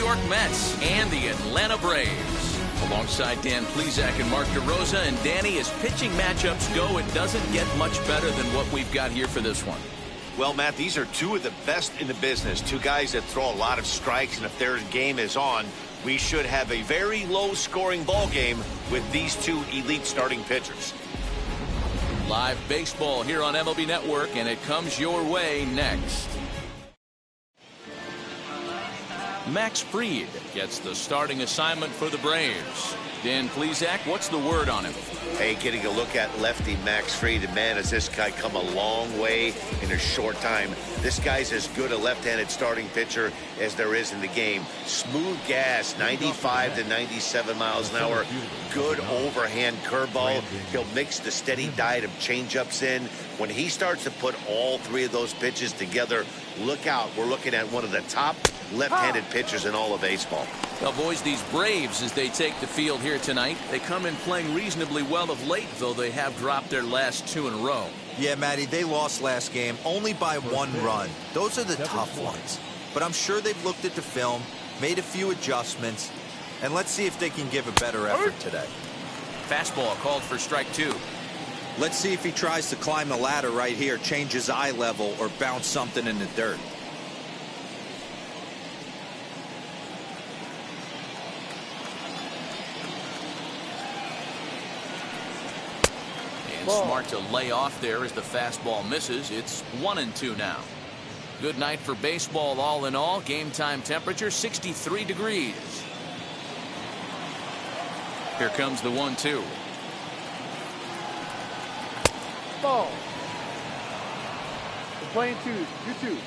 York Mets and the Atlanta Braves. Alongside Dan Plesac and Mark DeRosa. And Danny, as pitching matchups go, it doesn't get much better than what we've got here for this one. Well, Matt, these are two of the best in the business. Two guys that throw a lot of strikes, and if their game is on, we should have a very low-scoring ball game with these two elite starting pitchers. Live baseball here on MLB Network, and it comes your way next. Max Fried gets the starting assignment for the Braves. Dan Plesac, what's the word on him? Hey, getting a look at lefty Max Fried, and man, has this guy come a long way in a short time. This guy's as good a left-handed starting pitcher as there is in the game. Smooth gas, 95 to 97 miles an hour. Good overhand curveball. He'll mix the steady diet of changeups in. When he starts to put all three of those pitches together, look out. We're looking at one of the top left-handed pitchers in all of baseball. Well, boys, these Braves, as they take the field here tonight, they come in playing reasonably well of late, though they have dropped their last two in a row. Yeah, Matty, they lost last game only by 1 run. Those are the tough ones. But I'm sure they've looked at the film, made a few adjustments, and let's see if they can give a better effort today. Fastball called for strike 2. Let's see if he tries to climb the ladder right here, change his eye level, or bounce something in the dirt. Smart to lay off there as the fastball misses. It's 1-2 now. Good night for baseball all in all. Game time temperature 63 degrees. Here comes the 1-2. Ball. We're playing 2-2.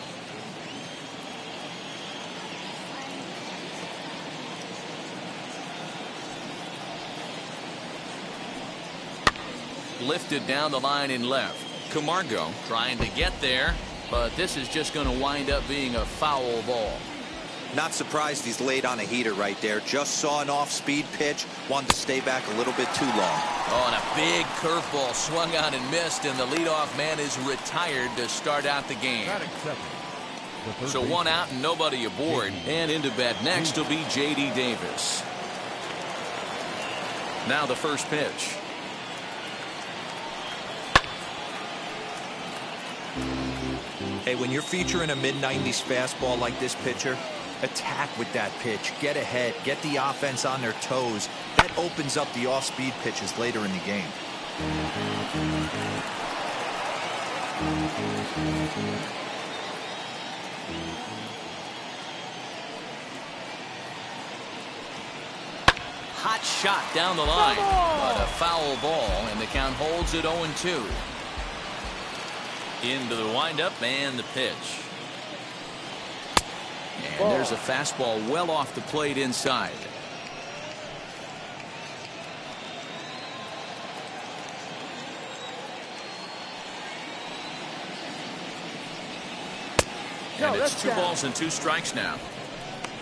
Lifted down the line in left. Camargo trying to get there, but this is just going to wind up being a foul ball. Not surprised he's laid on a heater right there. Just saw an off-speed pitch, wanted to stay back a little bit too long. Oh, and a big curveball swung on and missed, and the leadoff man is retired to start out the game. So 1 out and nobody aboard. And into bat next will be J.D. Davis. Now the first pitch. Hey, when you're featuring a mid-90s fastball like this pitcher, attack with that pitch. Get ahead. Get the offense on their toes. That opens up the off-speed pitches later in the game. Hot shot down the line, but a foul ball, and the count holds at 0-2. Into the windup and the pitch. And there's a fastball well off the plate inside. And it's 2 balls and 2 strikes now.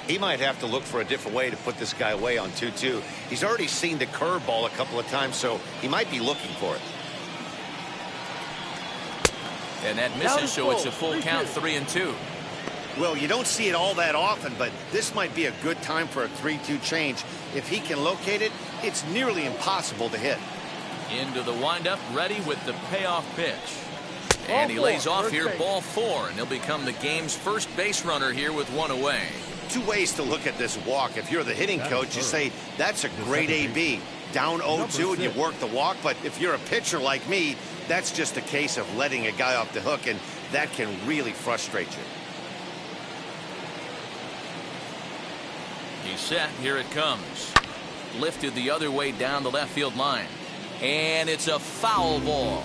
He might have to look for a different way to put this guy away on 2-2. He's already seen the curveball a couple of times, so he might be looking for it. And that misses, so it's a full count, 3-2. Well, you don't see it all that often, but this might be a good time for a 3-2 change. If he can locate it, it's nearly impossible to hit. Into the windup, ready with the payoff pitch. And he lays off here, ball 4, and he'll become the game's first base runner here with 1 away. 2 ways to look at this walk. If you're the hitting coach, you say, that's a great AB. Down 0-2 and you work the walk, but if you're a pitcher like me, that's just a case of letting a guy off the hook, and that can really frustrate you. He's set. Here it comes. Lifted the other way down the left field line. And it's a foul ball.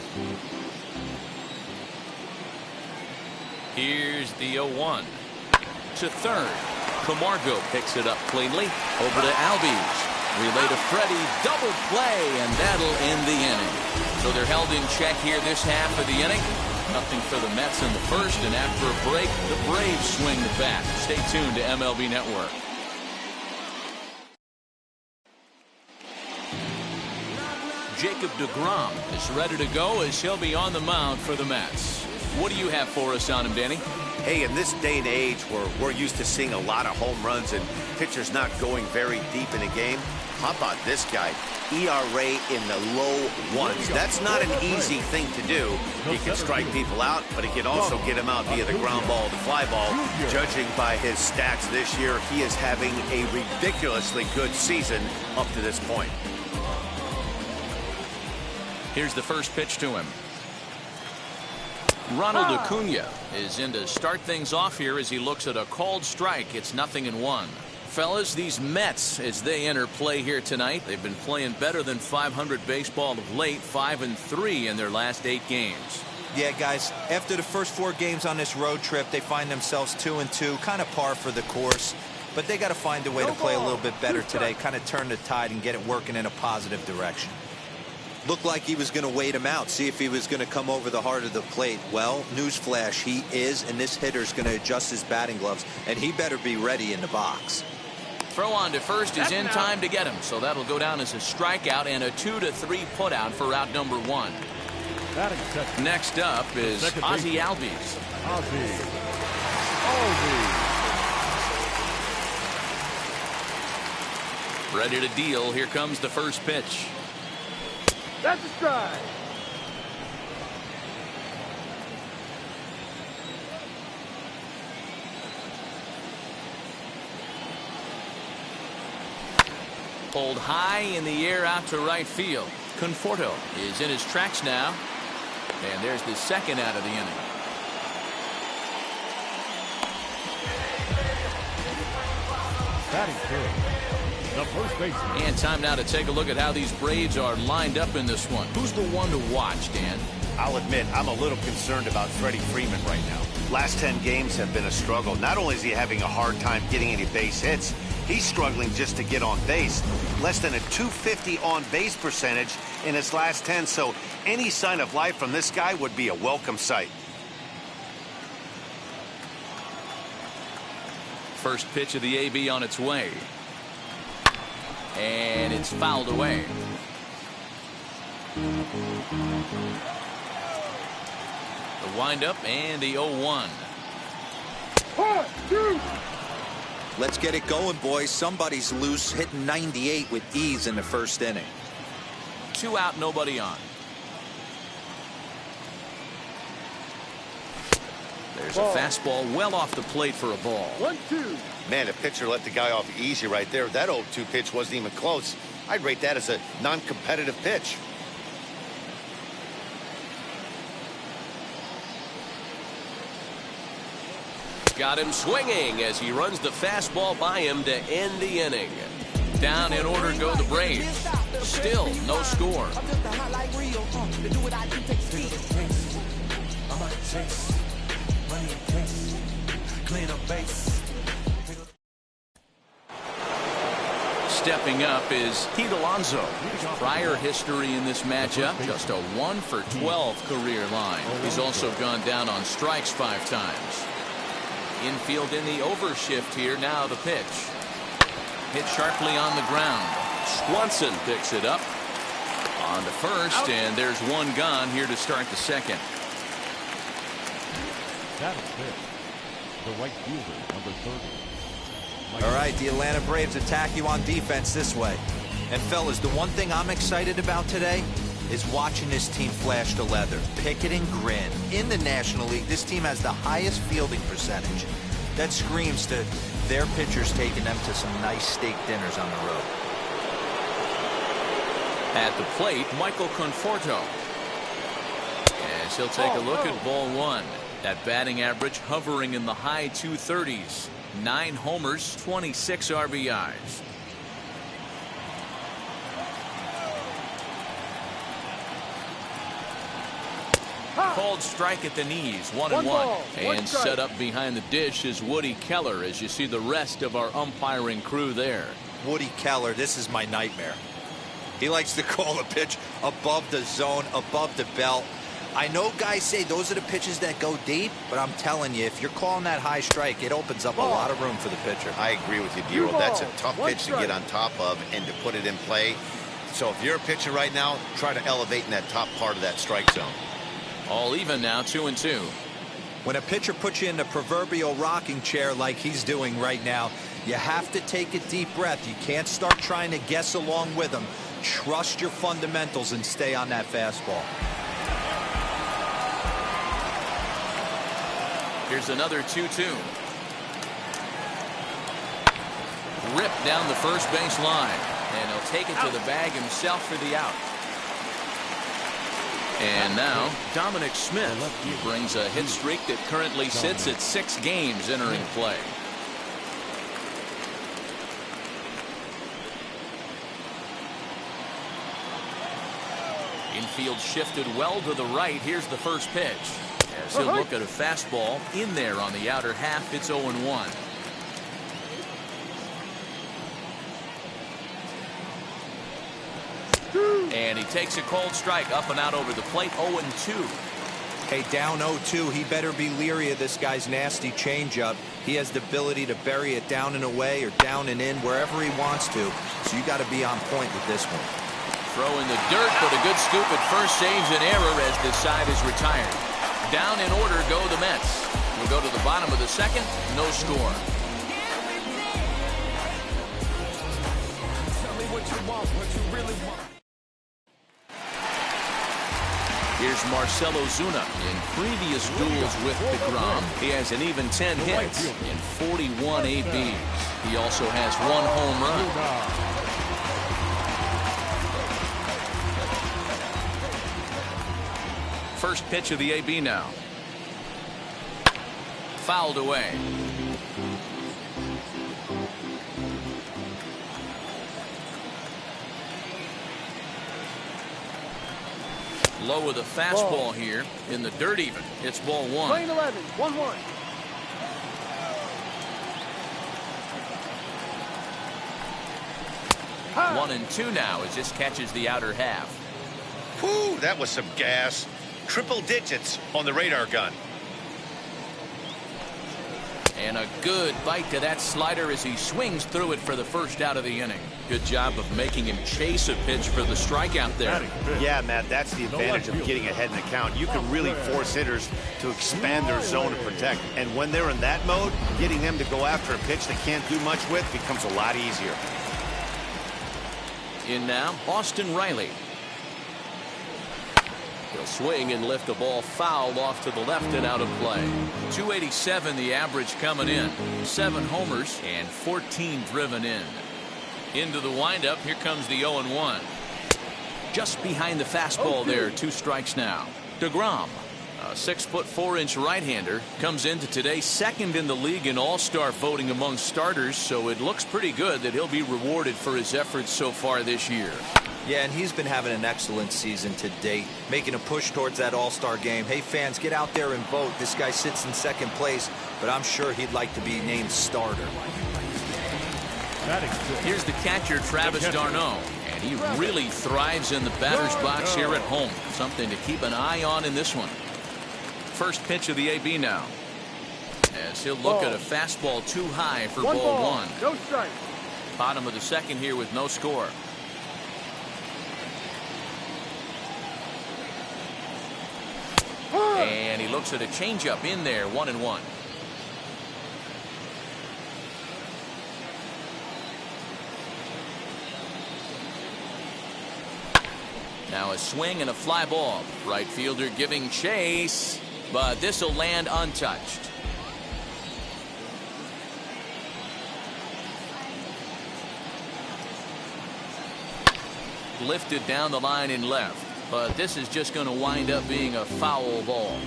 Here's the 0-1. To third. Camargo picks it up cleanly. Over to Albies. Relay to Freddie, double play, and that'll end the inning. So they're held in check here this half of the inning. Nothing for the Mets in the first, and after a break, the Braves swing the bat. Stay tuned to MLB Network. Jacob deGrom is ready to go as he'll be on the mound for the Mets. What do you have for us on him, Danny? Hey, in this day and age where we're used to seeing a lot of home runs and pitchers not going very deep in a game, how about this guy? ERA in the low ones. That's not an easy thing to do. He can strike people out, but he can also get them out via the ground ball, the fly ball. Judging by his stats this year, he is having a ridiculously good season up to this point. Here's the first pitch to him. Ronald Acuna is in to start things off here as he looks at a called strike. It's 0-1. Fellas, these Mets, as they enter play here tonight, they've been playing better than .500 baseball of late, 5-3 in their last 8 games. Yeah, guys, after the first 4 games on this road trip, they find themselves 2-2, kind of par for the course. But they got to find a way to play a little bit better today, kind of turn the tide and get it working in a positive direction. Looked like he was going to wait him out, see if he was going to come over the heart of the plate. Well, newsflash, he is, and this hitter's going to adjust his batting gloves, and he better be ready in the box. Throw on to first is in time to get him, so that'll go down as a strikeout and a 2-3 putout for out number 1. Next up is Ozzie Albies. Ready to deal. Here comes the first pitch. That's a strike. Pulled high in the air out to right field. Conforto is in his tracks now. And there's the second out of the inning. Batting third, the first baseman. And time now to take a look at how these Braves are lined up in this one. Who's the one to watch, Dan? I'll admit, I'm a little concerned about Freddie Freeman right now. Last 10 games have been a struggle. Not only is he having a hard time getting any base hits, he's struggling just to get on base. Less than a .250 on-base percentage in his last 10, so any sign of life from this guy would be a welcome sight. First pitch of the AB on its way. And it's fouled away. The windup and the 0-1. Let's get it going, boys. Somebody's loose, hitting 98 with ease in the first inning. 2 out, nobody on. There's a fastball well off the plate for a ball. 1-2. Man, the pitcher let the guy off easy right there. That 0-2 pitch wasn't even close. I'd rate that as a non-competitive pitch. Got him swinging as he runs the fastball by him to end the inning. Down in order go the Braves. Still no score. Stepping up is Pete Alonso. Prior history in this matchup, just a 1-for-12 career line. He's also gone down on strikes 5 times. Infield in the overshift here. Now the pitch. Hit sharply on the ground. Swanson picks it up. On to first, and there's one gone here to start the second. That is it. The right fielder, number 30. All right, the Atlanta Braves attack you on defense this way. And fellas, the one thing I'm excited about today is watching this team flash the leather. Pick it and grin. In the National League, this team has the highest fielding percentage. That screams to their pitchers taking them to some nice steak dinners on the road. At the plate, Michael Conforto. As he'll take a look at ball 1. That batting average hovering in the high 230s. 9 homers, 26 RBIs. Called strike at the knees, 1-1. And set up behind the dish is Woody Keller as you see the rest of our umpiring crew there. Woody Keller, this is my nightmare. He likes to call a pitch above the zone, above the belt. I know guys say those are the pitches that go deep, but I'm telling you, if you're calling that high strike, it opens up a lot of room for the pitcher. I agree with you, D-Roll. That's a tough pitch to get on top of and to put it in play. So if you're a pitcher right now, try to elevate in that top part of that strike zone. All even now, 2-2. When a pitcher puts you in the proverbial rocking chair like he's doing right now, you have to take a deep breath. You can't start trying to guess along with him. Trust your fundamentals and stay on that fastball. Here's another 2-2. Ripped down the first base line, and he'll take it to the bag himself for the out. And now Dominic Smith brings a hit streak that currently sits at 6 games entering play. Infield shifted well to the right. Here's the first pitch. As he'll look at a fastball in there on the outer half. It's 0-1. And he takes a cold strike up and out over the plate. 0-2. Hey, down 0-2. He better be leery of this guy's nasty changeup. He has the ability to bury it down and away or down and in wherever he wants to. So you got to be on point with this one. Throw in the dirt, but a good scoop at first saves an error as this side is retired. Down in order go the Mets. We'll go to the bottom of the second. No score. Tell me what you want, what you really want. Here's Marcell Ozuna. In previous duels with DeGrom, he has an even 10 hits in 41 ABs. He also has 1 home run. First pitch of the AB now. Fouled away. Low with a fastball here in the dirt even. It's ball 1. Lane 11, 1-1. Huh. 1-2 now as this catches the outer half. Whew, that was some gas. Triple digits on the radar gun. And a good bite to that slider as he swings through it for the first out of the inning. Good job of making him chase a pitch for the strikeout there. Yeah, Matt, that's the advantage of getting ahead in the count. You can really force hitters to expand their zone and protect. And when they're in that mode, getting them to go after a pitch they can't do much with becomes a lot easier. In now, Austin Riley. He'll swing and lift the ball foul off to the left and out of play. 287 the average coming in. 7 homers and 14 driven in. Into the windup. Here comes the 0-1. Just behind the fastball there. 2 strikes now. DeGrom, a 6'4" right-hander, comes into today second in the league in all-star voting among starters, so it looks pretty good that he'll be rewarded for his efforts so far this year. Yeah, and he's been having an excellent season to date, making a push towards that all-star game. Hey, fans, get out there and vote. This guy sits in second place, but I'm sure he'd like to be named starter. Here's the catcher, Travis d'Arnaud, and he really thrives in the batter's box here at home. Something to keep an eye on in this one. First pitch of the AB now. As he'll look at a fastball too high for ball 1. No strike. Bottom of the second here with no score. And he looks at a changeup in there, 1-1. Now a swing and a fly ball. Right fielder giving chase, but this will land untouched. Lifted down the line in left. But this is just going to wind up being a foul ball.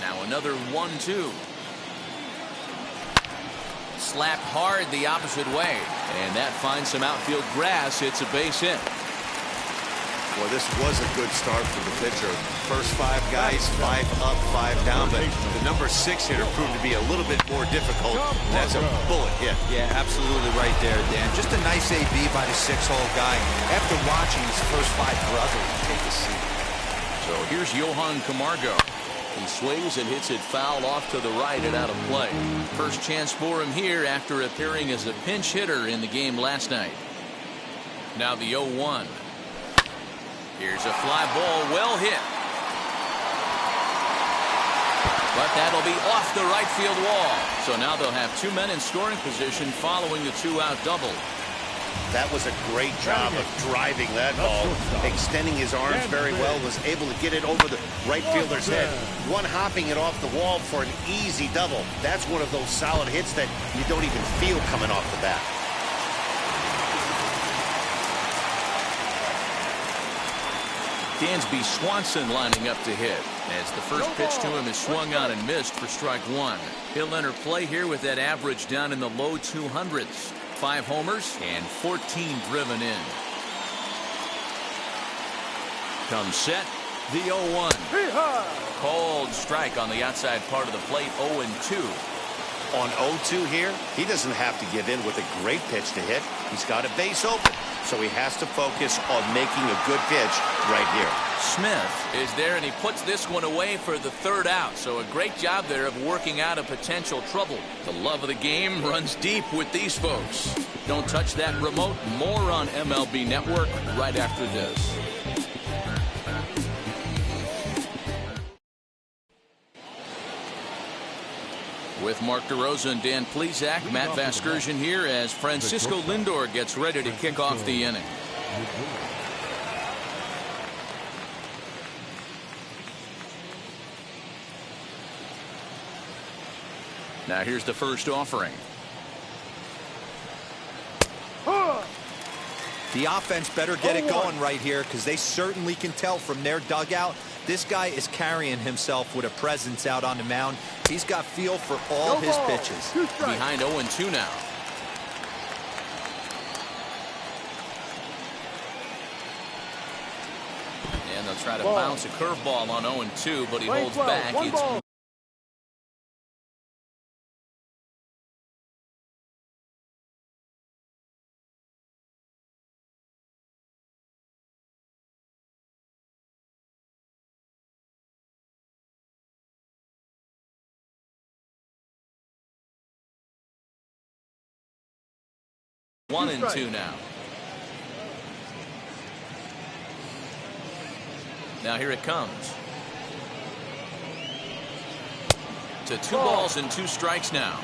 Now another 1-2. Slapped hard the opposite way. And that finds some outfield grass. It's a base hit. Well, this was a good start for the pitcher. First 5 guys, 5 up, 5 down, but the number 6 hitter proved to be a little bit more difficult. That's a bullet hit. Yeah, absolutely right there, Dan. Just a nice AB by the 6-hole guy. After watching his first 5 brothers take a seat. So here's Johan Camargo. He swings and hits it foul off to the right and out of play. First chance for him here after appearing as a pinch hitter in the game last night. Now the 0-1. Here's a fly ball, well hit. But that'll be off the right field wall. So now they'll have 2 men in scoring position following the 2-out double. That was a great job of driving that ball, extending his arms very well, was able to get it over the right fielder's head, one-hopping it off the wall for an easy double. That's one of those solid hits that you don't even feel coming off the bat. Dansby Swanson lining up to hit as the first pitch to him is swung on and missed for strike 1. He'll enter play here with that average down in the low 200s. 5 homers and 14 driven in. Comes set. The 0-1. Cold strike on the outside part of the plate. 0-2. On 0-2 here, he doesn't have to give in with a great pitch to hit. He's got a base open, so he has to focus on making a good pitch right here. Smith is there, and he puts this one away for the 3rd out. So a great job there of working out a potential trouble. The love of the game runs deep with these folks. Don't touch that remote. More on MLB Network right after this. With Mark DeRosa and Dan Plesac, Matt Vasgersian here as Francisco Lindor gets ready to kick off the inning. Now here's the first offering. The offense better get it going right here, because they certainly can tell from their dugout this guy is carrying himself with a presence out on the mound. He's got feel for all his pitches. Behind 0-2 now. And they'll try to bounce a curveball on 0-2, but he holds back. It's 1-2 now. Now here it comes. To 2 balls and 2 strikes now.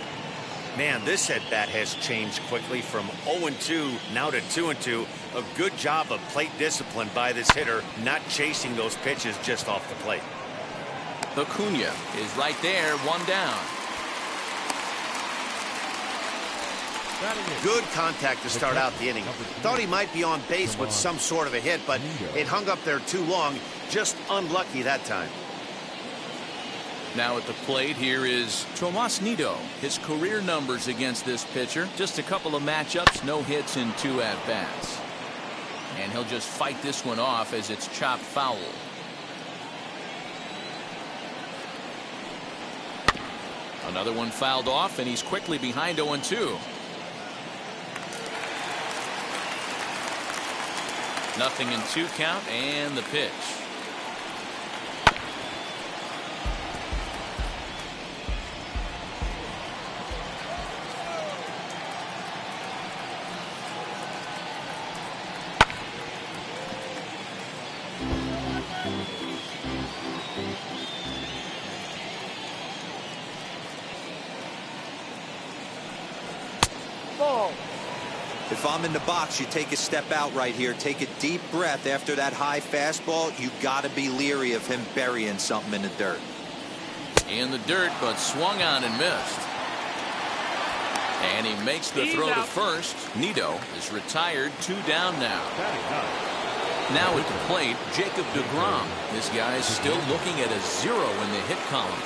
Man, this at-bat has changed quickly from 0-2 now to 2-2. A good job of plate discipline by this hitter, not chasing those pitches just off the plate. Acuna is right there, 1 down. Good contact to start out the inning. Thought he might be on base with some sort of a hit, but it hung up there too long. Just unlucky that time. Now at the plate, here is Tomas Nido. His career numbers against this pitcher, just a couple of matchups, no hits in 2 at-bats. And he'll just fight this one off as it's chopped foul. Another one fouled off, and he's quickly behind 0-2. Nothing in 2 count, and the pitch. If I'm in the box, you take a step out right here. Take a deep breath after that high fastball. You got to be leery of him burying something in the dirt. In the dirt, but swung on and missed. And he makes the throw to first. Nido is retired, 2 down now. Now at the plate, Jacob deGrom. This guy is still looking at a 0 in the hit column.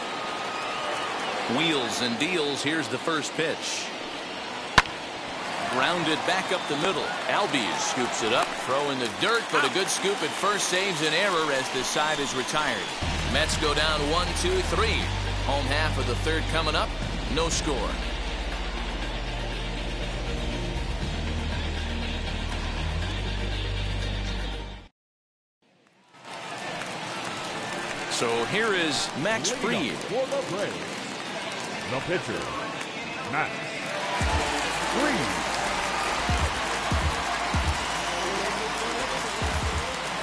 Wheels and deals. Here's the first pitch. Grounded back up the middle. Albies scoops it up. Throw in the dirt, but a good scoop at first saves an error as the side is retired. Mets go down 1-2-3. Home half of the 3rd coming up. No score. So here is Max Fried. The pitcher, Max Fried.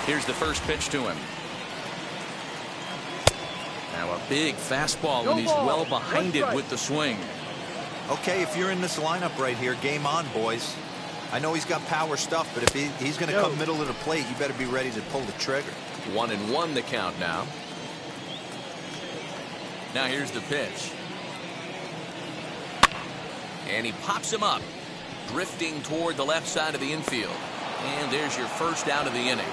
Here's the first pitch to him. Now a big fastball, and he's well behind it with the swing. Okay, if you're in this lineup right here, game on, boys. I know he's got power stuff, but if he's going to come middle of the plate, you better be ready to pull the trigger. 1-1 the count now. Now here's the pitch. And he pops him up, drifting toward the left side of the infield. And there's your first out of the inning.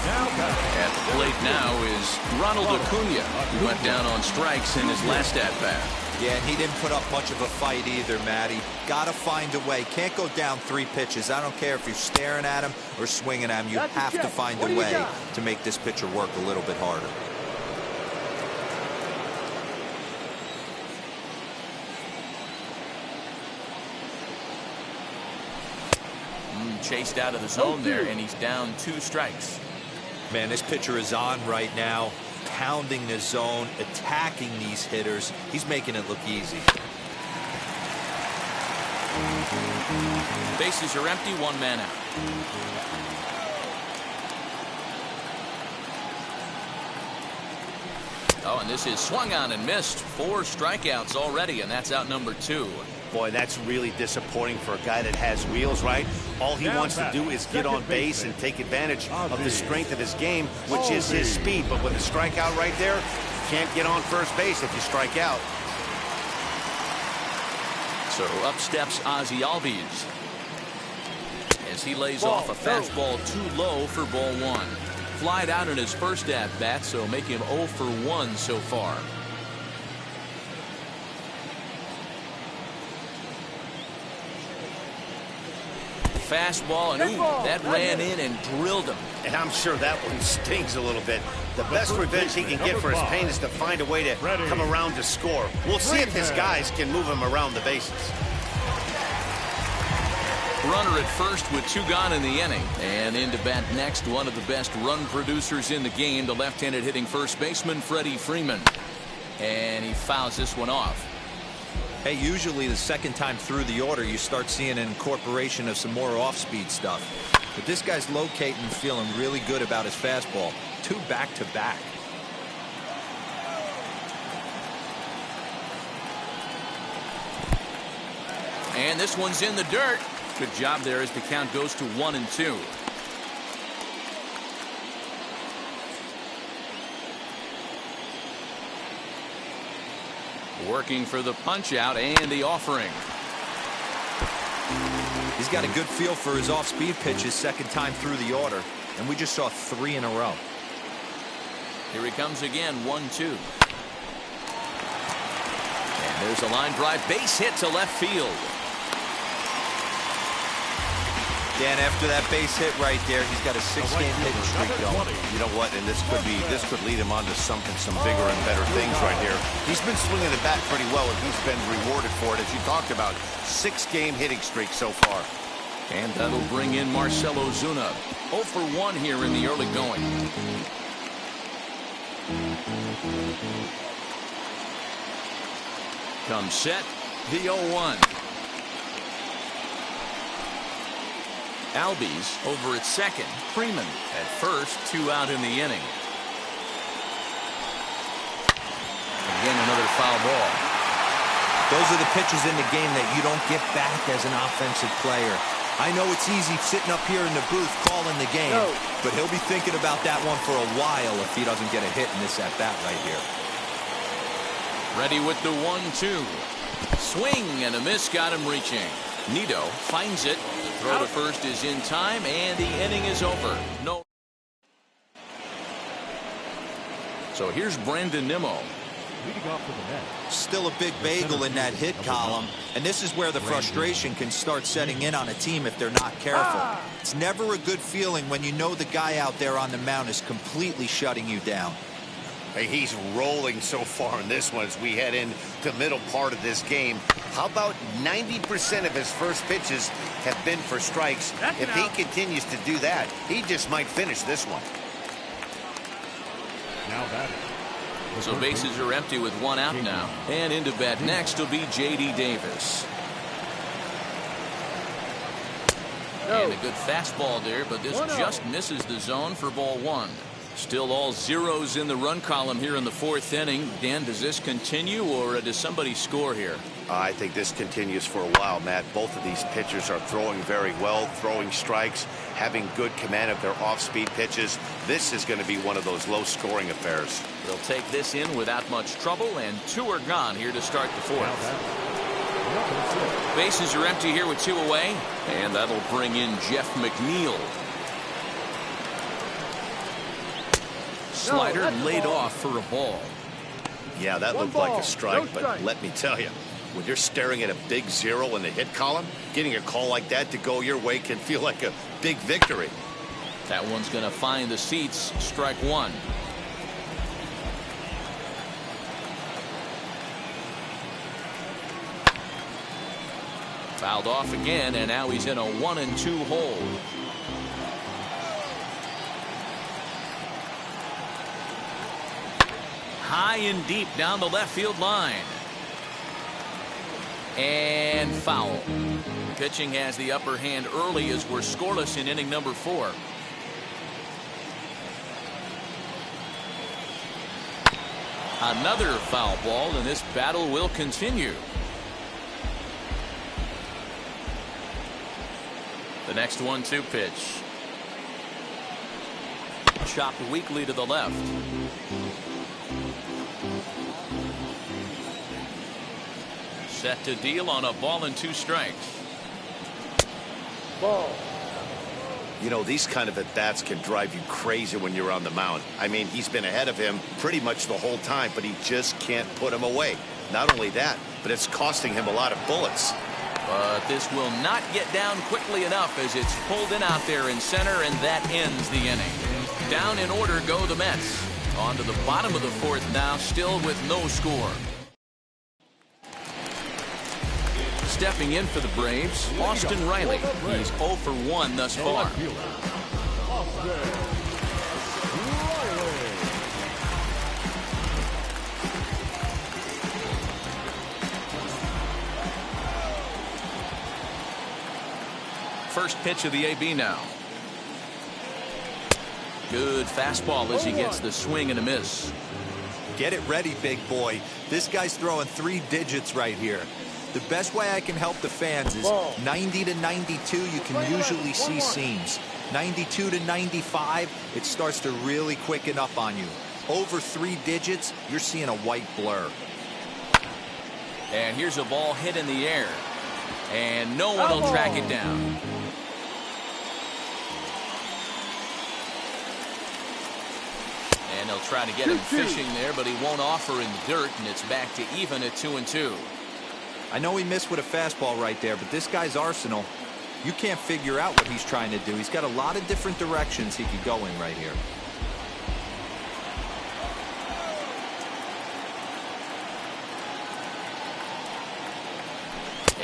At the plate now is Ronald Acuna, who went down on strikes in his last at-bat. Yeah, and he didn't put up much of a fight either, Matty. Got to find a way. Can't go down 3 pitches. I don't care if you're staring at him or swinging at him. You have to find a way to make this pitcher work a little bit harder. Chased out of the zone there, and he's down 2 strikes. Man, this pitcher is on right now, pounding the zone, attacking these hitters. He's making it look easy. Bases are empty, 1 man out. Oh, and this is swung on and missed. 4 strikeouts already, and that's out number 2. Boy, that's really disappointing for a guy that has wheels, right? All he wants to do is get on base and take advantage of the strength of his game, which is his speed. But with a strikeout right there, you can't get on first base if you strike out. So up steps Ozzie Albies as he lays off a fastball too low for ball 1. Flied out in his first at-bat, so make him 0 for 1 so far. Fastball, and ooh, that ran in and drilled him. And I'm sure that one stings a little bit. The best revenge he can get for his pain is to find a way to come around to score. We'll see if his guys can move him around the bases. Runner at first with 2 gone in the inning. And into bat next, one of the best run producers in the game, the left-handed hitting first baseman, Freddie Freeman. And he fouls this one off. Hey, usually the second time through the order, you start seeing an incorporation of some more off-speed stuff. But this guy's locating and feeling really good about his fastball. 2 back-to-back. And this one's in the dirt. Good job there as the count goes to 1-2. Working for the punch out and the offering. He's got a good feel for his off-speed pitches second time through the order, and we just saw 3 in a row. Here he comes again, 1-2. And there's a line drive, base hit to left field. Dan, after that base hit right there, he's got a 6-game hitting streak going. You know what? And this could lead him on to some bigger and better things right here. He's been swinging the bat pretty well, and he's been rewarded for it, as you talked about. 6-game hitting streak so far. And that'll bring in Marcell Ozuna. 0 for 1 here in the early going. Comes set, the 0-1. Albies over at second. Freeman at first, 2 out in the inning. Again, another foul ball. Those are the pitches in the game that you don't get back as an offensive player. I know it's easy sitting up here in the booth calling the game, but he'll be thinking about that one for a while if he doesn't get a hit in this at-bat right here. Ready with the 1-2. Swing and a miss got him reaching. Nido finds it. The throw to first is in time, and the inning is over. No. So here's Brandon Nimmo. Leading off for the Mets. Still a big bagel in that hit column, and this is where the frustration can start setting in on a team if they're not careful. It's never a good feeling when you know the guy out there on the mound is completely shutting you down. Hey, he's rolling so far in this one as we head into the middle part of this game. How about 90% of his first pitches have been for strikes? If he continues to do that, he just might finish this one. Now batting. So bases are empty with 1 out now. And into bat next will be J.D. Davis. And a good fastball there, but this just misses the zone for ball 1. Still all zeros in the run column here in the fourth inning. Dan, does this continue, or does somebody score here? I think this continues for a while, Matt. Both of these pitchers are throwing very well, throwing strikes, having good command of their off-speed pitches. This is going to be one of those low-scoring affairs. They'll take this in without much trouble, and 2 are gone here to start the fourth. Bases are empty here with 2 away, and that'll bring in Jeff McNeil. Slider laid off for a ball. Yeah, that looked like a strike, but let me tell you, when you're staring at a big 0 in the hit column, getting a call like that to go your way can feel like a big victory. That one's going to find the seats. Strike 1. Fouled off again, and now he's in a 1-2 hole. High and deep down the left field line. And foul. Pitching has the upper hand early as we're scoreless in inning number 4. Another foul ball, and this battle will continue. The next 1-2 pitch. Chopped weakly to the left. Set to deal on a ball and 2 strikes. Ball. You know, these kind of at-bats can drive you crazy when you're on the mound. I mean, he's been ahead of him pretty much the whole time, but he just can't put him away. Not only that, but it's costing him a lot of bullets. But this will not get down quickly enough as it's pulled in out there in center, and that ends the inning. Down in order go the Mets. On to the bottom of the fourth now, still with no score. Stepping in for the Braves, Austin Riley. He's 0 for 1 thus far. First pitch of the AB now. Good fastball as he gets the swing and a miss. Get it ready, big boy. This guy's throwing 3 digits right here. The best way I can help the fans is 90 to 92. You can usually see seams. 92 to 95, it starts to really quicken up on you. Over 3 digits, you're seeing a white blur. And here's a ball hit in the air. And no one will track it down. And they'll try to get him fishing there, but he won't offer in the dirt, and it's back to even at 2-2. I know he missed with a fastball right there, but this guy's arsenal, you can't figure out what he's trying to do. He's got a lot of different directions he could go in right here.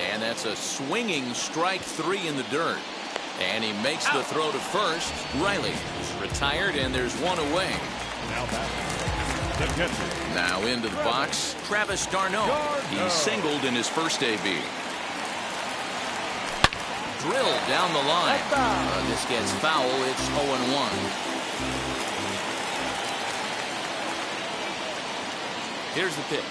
And that's a swinging strike 3 in the dirt. And he makes the throw to first. Riley is retired, and there's 1 away. Now into the box, Travis d'Arnaud. He singled in his first AB. Drilled down the line. This gets foul. It's 0-1. Here's the pitch.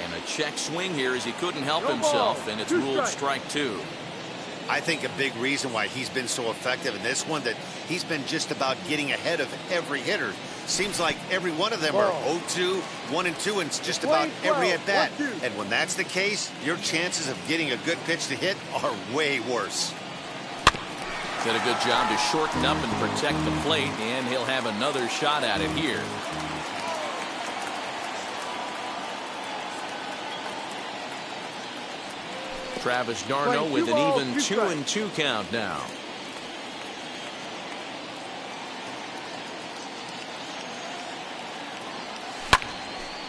And a check swing here as he couldn't help himself, and it's ruled strike 2. I think a big reason why he's been so effective in this one that he's been just about getting ahead of every hitter. Seems like every one of them are 0-2, 1-2, and just about every at bat. And when that's the case, your chances of getting a good pitch to hit are way worse. Did a good job to shorten up and protect the plate, and he'll have another shot at it here. Travis d'Arnaud with an even 2-2 count now.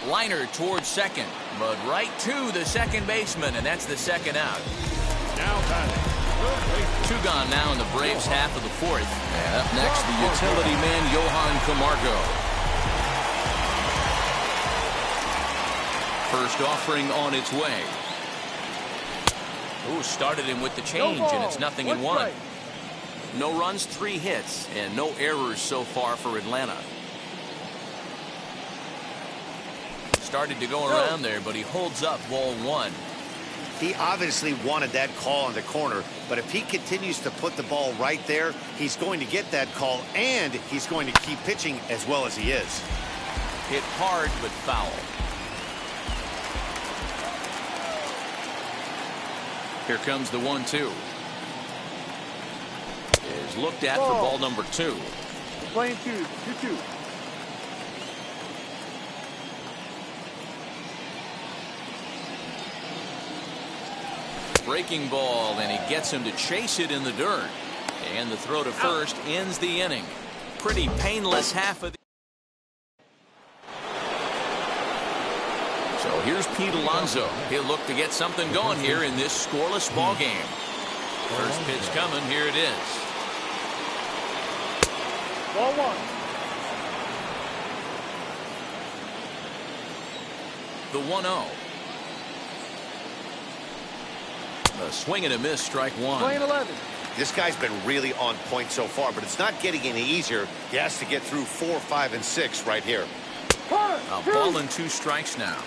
Liner towards second, but right to the second baseman, and that's the second out. Now batting. 2 gone now in the Braves half of the fourth. And up next, the utility man, Johan Camargo. First offering on its way. Ooh, started him with the change, and it's 0-1. No runs, 3 hits, and no errors so far for Atlanta. Started to go around there, but he holds up ball 1. He obviously wanted that call in the corner, but if he continues to put the ball right there, he's going to get that call, and he's going to keep pitching as well as he is. Hit hard, but foul. Here comes the 1-2. Is looked at for ball number 2. Playing 2-2. Breaking ball, and he gets him to chase it in the dirt. And the throw to first ends the inning. Pretty painless half of the... So here's Pete Alonso. He'll look to get something going here in this scoreless ball game. First pitch coming. Here it is. Ball 1. The 1-0. A swing and a miss, strike 1. Playing 11. This guy's been really on point so far, but it's not getting any easier. He has to get through 4, 5, and 6 right here. A ball and 2 strikes now.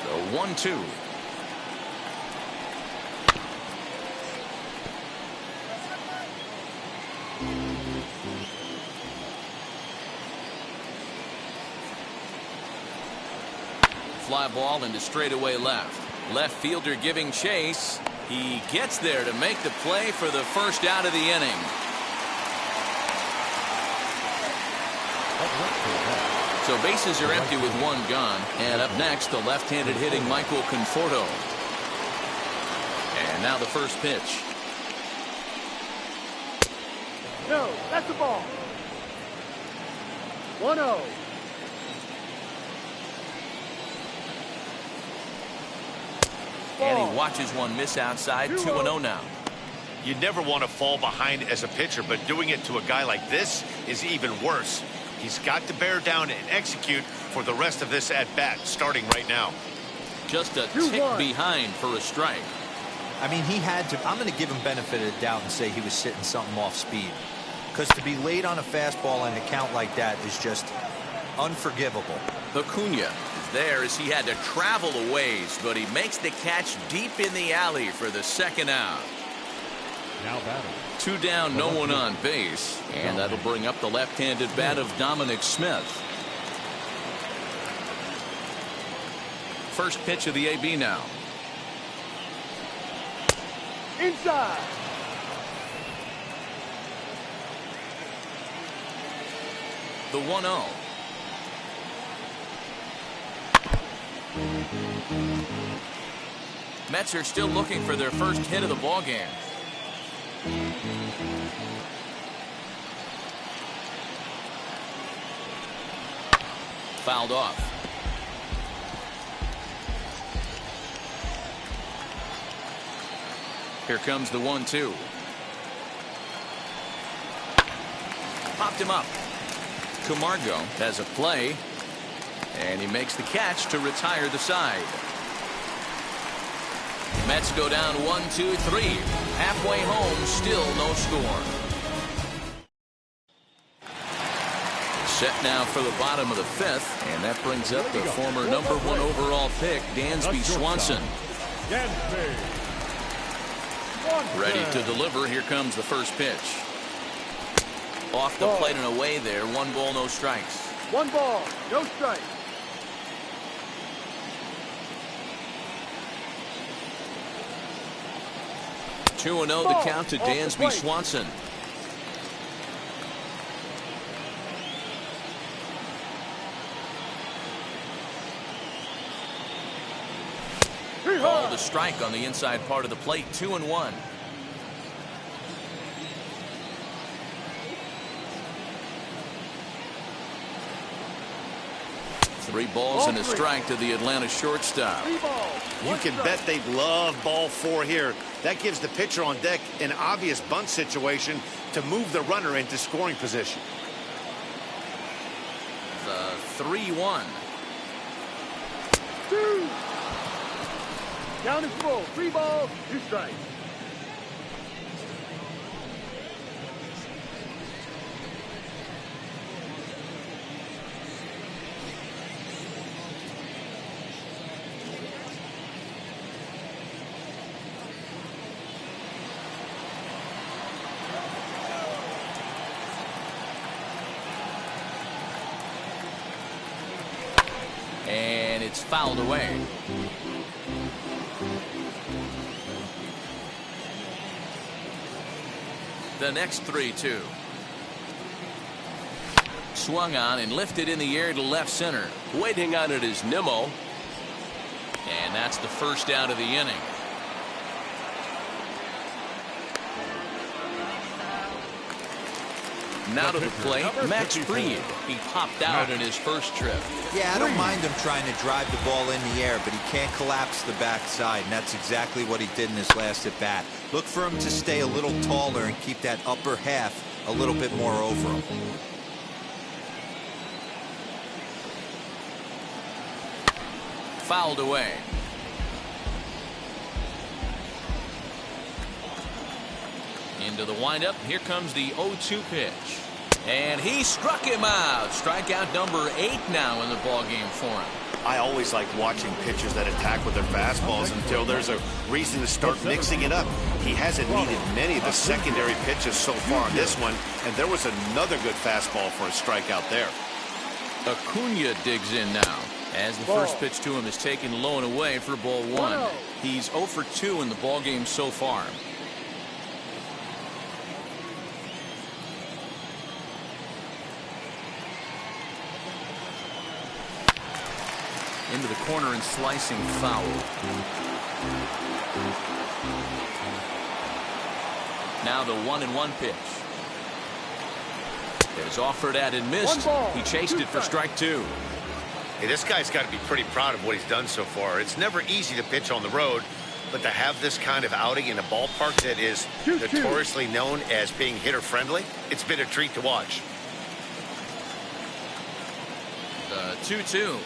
The 1-2. Fly ball into straightaway left. Left fielder giving chase. He gets there to make the play for the first out of the inning. So bases are empty with 1 gone. And up next, the left-handed hitting Michael Conforto. And now the first pitch. No, that's the ball. 1-0. And he watches one miss outside. 2-0 now. You never want to fall behind as a pitcher, but doing it to a guy like this is even worse. He's got to bear down and execute for the rest of this at-bat, starting right now. Just a tick behind for a strike. I mean, he had to. I'm going to give him benefit of the doubt and say he was sitting something off speed. Because to be late on a fastball and a count like that is just unforgivable. Acuna is there as he had to travel a ways, but he makes the catch deep in the alley for the second out. Now batting. 2 down, no one on base, and that'll bring up the left-handed bat of Dominic Smith. First pitch of the AB now. Inside. The 1-0. Mets are still looking for their first hit of the ball game. Fouled off. Here comes the 1-2. Popped him up. Camargo has a play, and he makes the catch to retire the side. Mets go down 1-2-3. Halfway home, still no score. Set now for the bottom of the 5th, and that brings up the former #1 overall pick, Dansby Swanson. Ready to deliver. Here comes the first pitch. Off the plate and away there. 1 ball, no strikes. 1 ball, no strike. Two 2-0 the count to Dansby Swanson. Ball to strike on the inside part of the plate. 2-1. Three balls and a strike to the Atlanta shortstop. You can bet they love ball 4 here. That gives the pitcher on deck an obvious bunt situation to move the runner into scoring position. The 3-1. Count is full. 3 balls, 2 strikes. And it's fouled away. The next 3-2. Swung on and lifted in the air to left center. Waiting on it is Nimmo. And that's the first out of the inning. Now to the plate, Max Fried. He popped out in his first trip. Yeah, I don't mind him trying to drive the ball in the air, but he can't collapse the backside, and that's exactly what he did in his last at bat. Look for him to stay a little taller and keep that upper half a little bit more over him. Fouled away. Into the windup. Here comes the 0-2 pitch. And he struck him out. Strikeout number 8 now in the ballgame for him. I always like watching pitchers that attack with their fastballs until there's a reason to start mixing it up. He hasn't needed many of the secondary pitches so far on this one, and there was another good fastball for a strikeout there. Acuna digs in now as the first pitch to him is taken low and away for ball 1. He's 0 for 2 in the ballgame so far. Into the corner and slicing foul. Now the 1-1 pitch. It is offered at and missed. He chased it for strike 2. Hey, this guy's got to be pretty proud of what he's done so far. It's never easy to pitch on the road, but to have this kind of outing in a ballpark that is notoriously known as being hitter-friendly, it's been a treat to watch. The 2-2.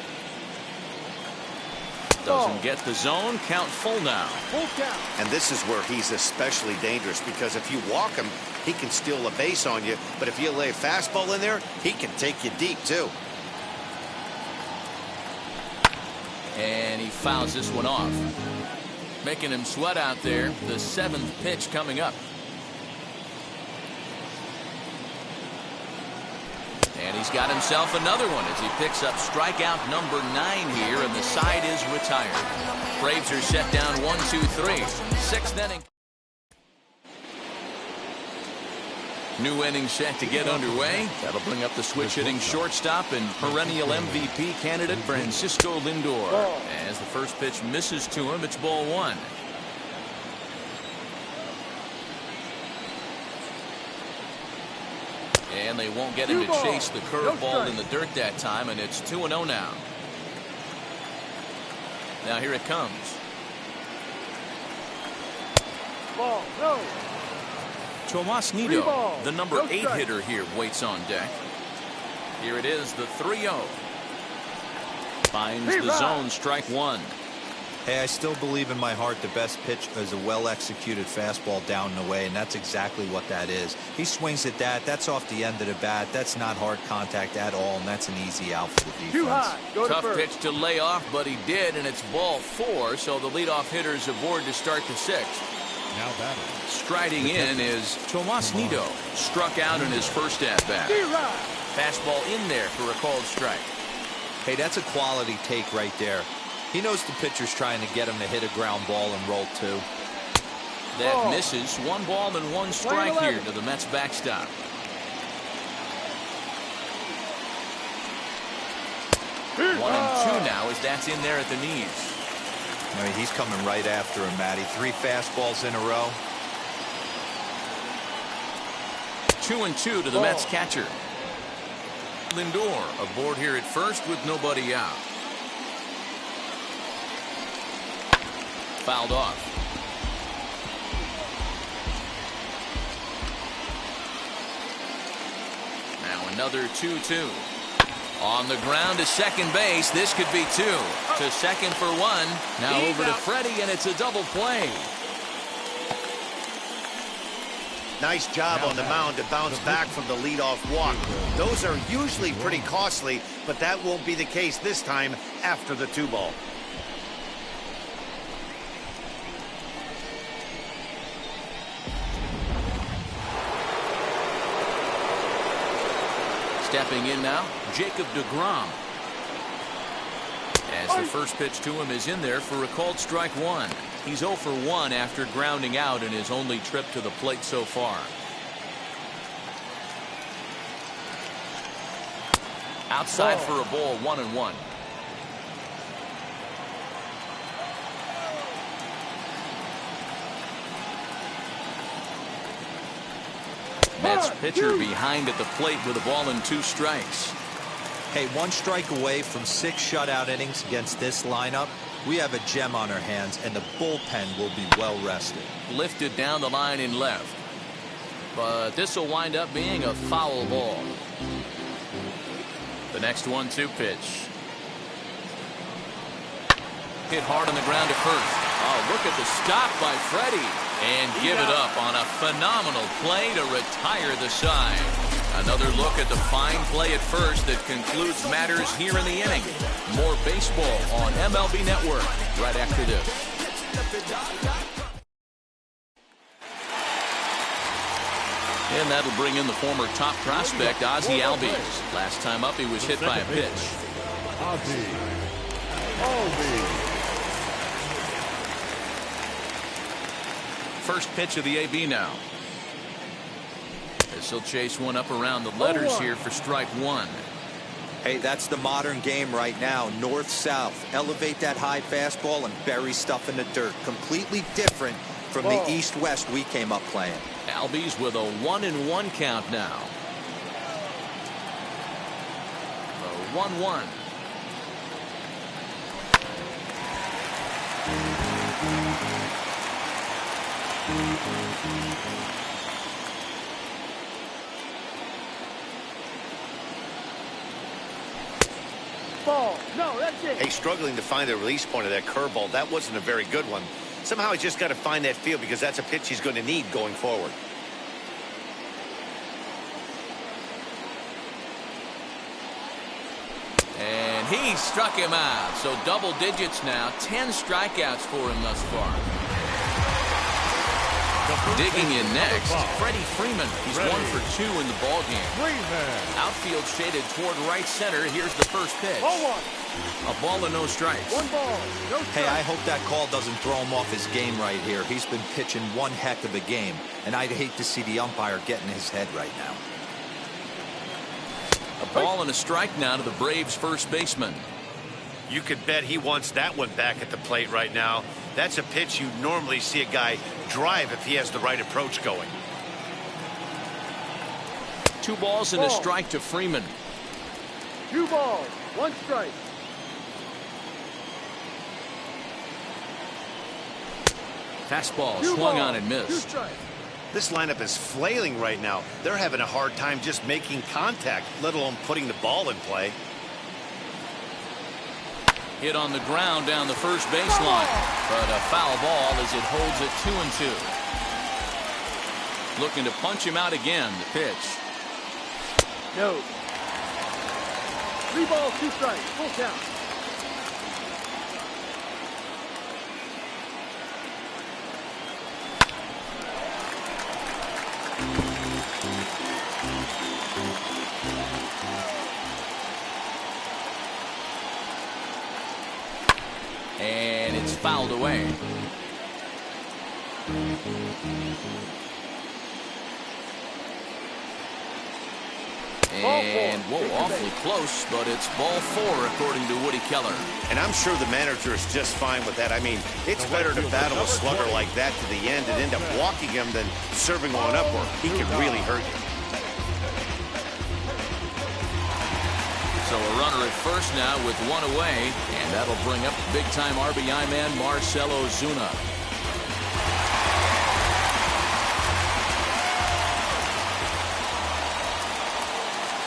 Doesn't get the zone. Count full now. Full count. And this is where he's especially dangerous, because if you walk him, he can steal a base on you. But if you lay a fastball in there, he can take you deep, too. And he fouls this one off. Making him sweat out there. The 7th pitch coming up. And he's got himself another one as he picks up strikeout number 9 here, and the side is retired. Braves are set down 1-2-3. 6th inning. New inning set to get underway. That'll bring up the switch-hitting shortstop and perennial MVP candidate Francisco Lindor. As the first pitch misses to him, it's ball 1. And they won't get him to chase the curveball in the dirt that time, and it's 2-0 now. Now here it comes. Ball, no. Tomas Nido, the number 8 hitter here, waits on deck. Here it is, the 3-0. Finds the zone, strike 1. Hey, I still believe in my heart the best pitch is a well-executed fastball down and away, and that's exactly what that is. He swings at that. That's off the end of the bat. That's not hard contact at all, and that's an easy out for the defense. Too high. Tough pitch to lay off, but he did, and it's ball 4, so the leadoff hitter's aboard to start the 6th. Now batting. Striding in is Tomas Nido. Struck out in his first at-bat. Fastball in there for a called strike. Hey, that's a quality take right there. He knows the pitcher's trying to get him to hit a ground ball and roll 2. That misses. 1 ball and 1 strike here to the Mets backstop. One and 2 now as that's in there at the knees. I mean, he's coming right after him, Matty. 3 fastballs in a row. 2-2 to the Mets catcher. Lindor aboard here at first with nobody out. Fouled off. Now another 2-2. On the ground to second base. This could be 2. To second for one. Now over to Freddie, and it's a double play. Nice job on the mound to bounce back from the leadoff walk. Those are usually pretty costly, but that won't be the case this time after the 2-ball. Stepping in now, Jacob deGrom. As the first pitch to him is in there for a called strike one. He's 0 for 1 after grounding out in his only trip to the plate so far. Outside for a ball, 1-1. Mets pitcher behind at the plate with a ball and 2 strikes. Hey, 1 strike away from 6 shutout innings against this lineup. We have a gem on our hands, and the bullpen will be well rested. Lifted down the line in left. But this will wind up being a foul ball. The next 1-2 pitch. Hit hard on the ground to first. Oh, look at the stop by Freddie. And give it up on a phenomenal play to retire the side. Another look at the fine play at first that concludes matters here in the inning. More baseball on MLB Network right after this. And that'll bring in the former top prospect, Ozzie Albies. Last time up, he was hit by a pitch. Ozzie Albies. First pitch of the AB now. This will chase one up around the letters here for strike one. Hey, that's the modern game right now. North-south. Elevate that high fastball and bury stuff in the dirt. Completely different from the east-west we came up playing. Albies with a 1-1 count now. A 1-1. Ball. No, that's it. Hey, struggling to find the release point of that curveball. That wasn't a very good one. Somehow he's just got to find that feel because that's a pitch he's going to need going forward. And he struck him out. So double digits now. 10 strikeouts for him thus far. Digging in next, Freddie Freeman. He's 1 for 2 in the ballgame. Outfield shaded toward right center. Here's the first pitch. A ball and no strikes. 1 ball, no strikes. Hey, I hope that call doesn't throw him off his game right here. He's been pitching one heck of a game, and I'd hate to see the umpire get in his head right now. A ball and a strike now to the Braves' first baseman. You could bet he wants that one back at the plate right now. That's a pitch you normally see a guy drive if he has the right approach going. 2 balls and a strike to Freeman. 2 balls, 1 strike. Fastball 2 swung balls, on and 2 missed. strikes. This lineup is flailing right now. They're having a hard time just making contact, let alone putting the ball in play. Hit on the ground down the first baseline, but a foul ball as it holds it 2-2. Looking to punch him out again. The pitch. No. 3 balls, 2 strikes, full count. And it's fouled away. And, whoa, awfully close, but it's ball 4, according to Woody Keller. And I'm sure the manager is just fine with that. I mean, it's better to battle a slugger like that to the end and end up walking him than serving one up where he can really hurt you. So a runner at first now with 1 away, and that'll bring up big-time RBI man Marcell Ozuna.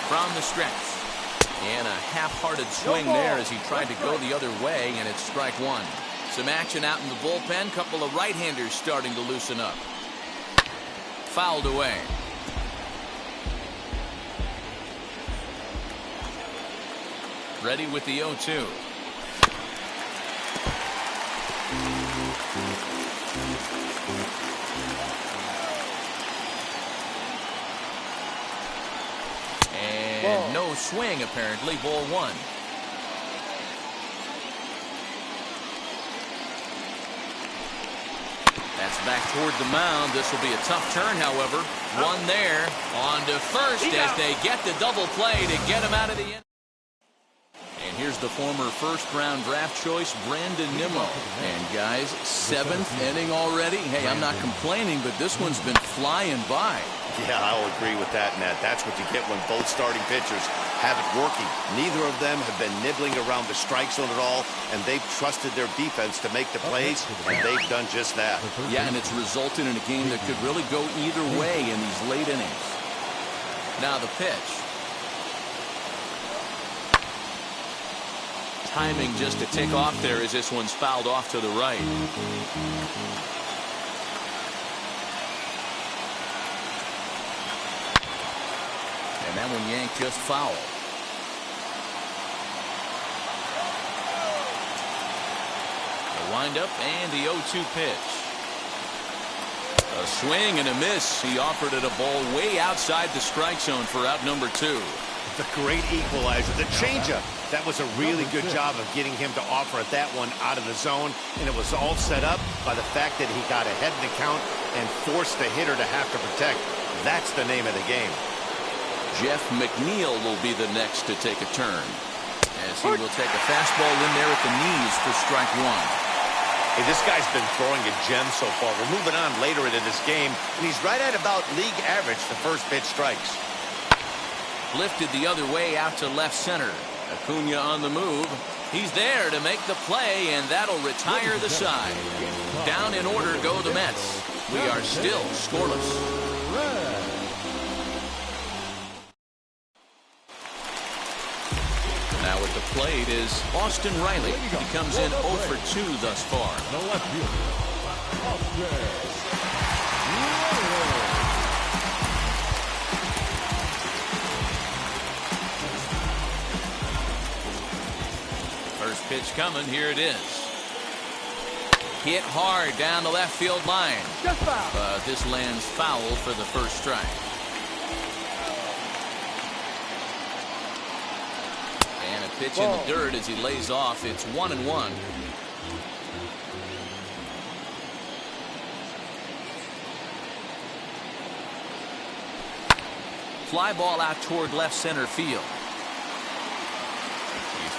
From the stretch. And a half-hearted swing there as he tried to go the other way, and it's strike one. Some action out in the bullpen. Couple of right-handers starting to loosen up. Fouled away. Ready with the 0-2. And no swing, apparently. Ball one. That's back toward the mound. This will be a tough turn, however. One there. On to first as they get the double play to get him out of the inning. And here's the former first-round draft choice, Brandon Nimmo. And, guys, 7th inning already. Hey, I'm not complaining, but this one's been flying by. Yeah, I'll agree with that, Matt. That's what you get when both starting pitchers have it working. Neither of them have been nibbling around the strike zone at all, and they've trusted their defense to make the plays, and they've done just that. Yeah, and it's resulted in a game that could really go either way in these late innings. Now the pitch. Timing just to tick off there as this one's fouled off to the right. And that one yanked just foul. The windup and the 0-2 pitch. A swing and a miss. He offered it a ball way outside the strike zone for out number 2. The great equalizer. The changeup. That was a really good job of getting him to offer at that one out of the zone. And it was all set up by the fact that he got ahead in the count and forced the hitter to have to protect. That's the name of the game. Jeff McNeil will be the next to take a turn, as he will take a fastball in there at the knees for strike one. Hey, this guy's been throwing a gem so far. We're moving on later into this game, and he's right at about league average for first pitch strikes. Lifted the other way out to left center. Acuna on the move. He's there to make the play, and that'll retire the side. Down in order go the Mets. We are still scoreless. Now at the plate is Austin Riley. He comes in 0 for 2 thus far. The left fielder, Austin Riley. First pitch coming. Here it is. Hit hard down the left field line. Just foul. But this lands foul for the first strike. And a pitch in the dirt as he lays off. It's 1-1. Fly ball out toward left center field.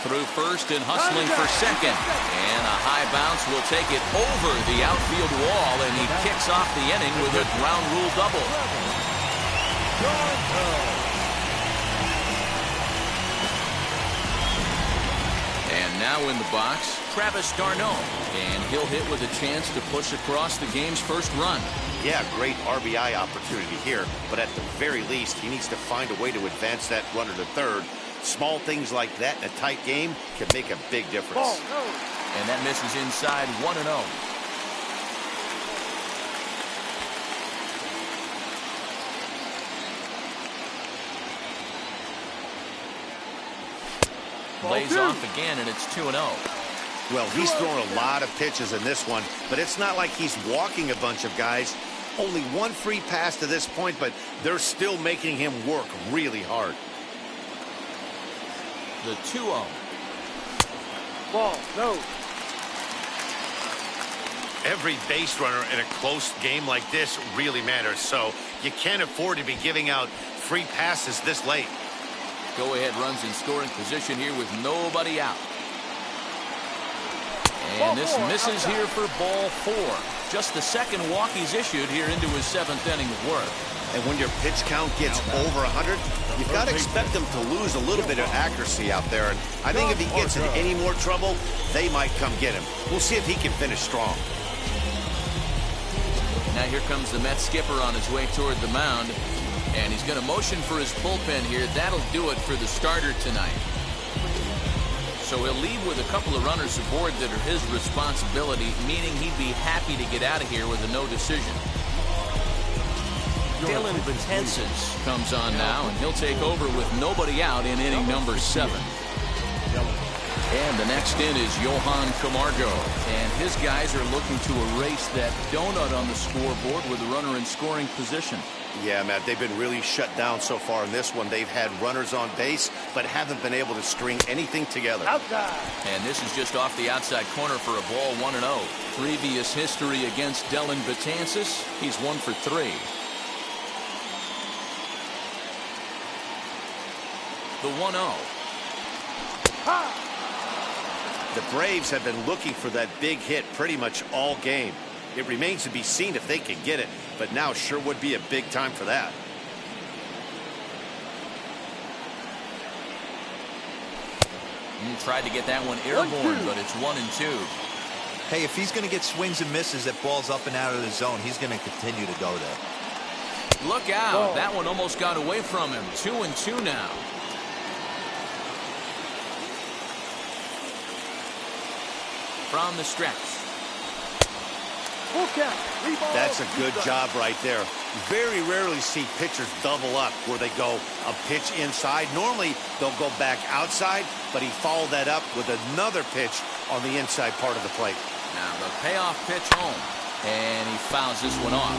Through first and hustling for second. And a high bounce will take it over the outfield wall, and he kicks off the inning with a ground rule double. And now in the box, Travis d'Arnaud. And he'll hit with a chance to push across the game's first run. Yeah, great RBI opportunity here, but at the very least, he needs to find a way to advance that runner to third. Small things like that in a tight game can make a big difference. And that misses inside 1-0. Lays off again, and it's 2-0. Well, he's thrown a lot of pitches in this one, but it's not like he's walking a bunch of guys. Only one free pass to this point, but they're still making him work really hard. The 2-0. Ball, no. Every base runner in a close game like this really matters, so you can't afford to be giving out free passes this late. Go-ahead runs in scoring position here with nobody out. And this misses here for ball 4. Just the second walk he's issued here into his 7th inning of work. And when your pitch count gets over 100, you've got to expect them to lose a little bit of accuracy out there. And I think if he gets in any more trouble, they might come get him. We'll see if he can finish strong. Now here comes the Mets skipper on his way toward the mound. And he's going to motion for his bullpen here. That'll do it for the starter tonight. So he'll leave with a couple of runners aboard that are his responsibility, meaning he'd be happy to get out of here with a no decision. Dellin Betances comes on now, and he'll take over with nobody out in inning number 7. And the next in is Johan Camargo. And his guys are looking to erase that donut on the scoreboard with a runner in scoring position. Yeah, Matt, they've been really shut down so far in this one. They've had runners on base, but haven't been able to string anything together. Outside. And this is just off the outside corner for a ball, 1-0. Previous history against Dellin Betances, he's 1 for 3. The 1-0. The Braves have been looking for that big hit pretty much all game. It remains to be seen if they can get it, but now sure would be a big time for that. He tried to get that one airborne, but it's 1-2. Hey, if he's going to get swings and misses at balls up and out of the zone, he's going to continue to go there. Look out. That one almost got away from him. 2-2 now. From the stretch. Full count. That's a good job right there. Very rarely see pitchers double up where they go a pitch inside. Normally they'll go back outside, but he followed that up with another pitch on the inside part of the plate. Now the payoff pitch home, and he fouls this one off.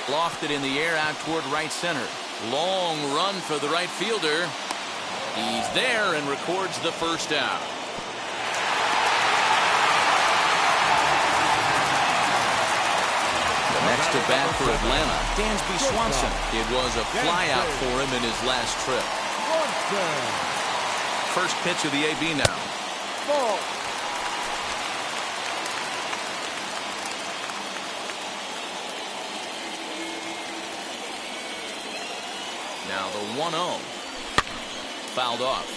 Lofted in the air out toward right center. Long run for the right fielder. He's there and records the first out. The next to bat for Atlanta, Dansby Swanson. It was a flyout for him in his last trip. First pitch of the AB now. Ball. Now the 1-0. Fouled off.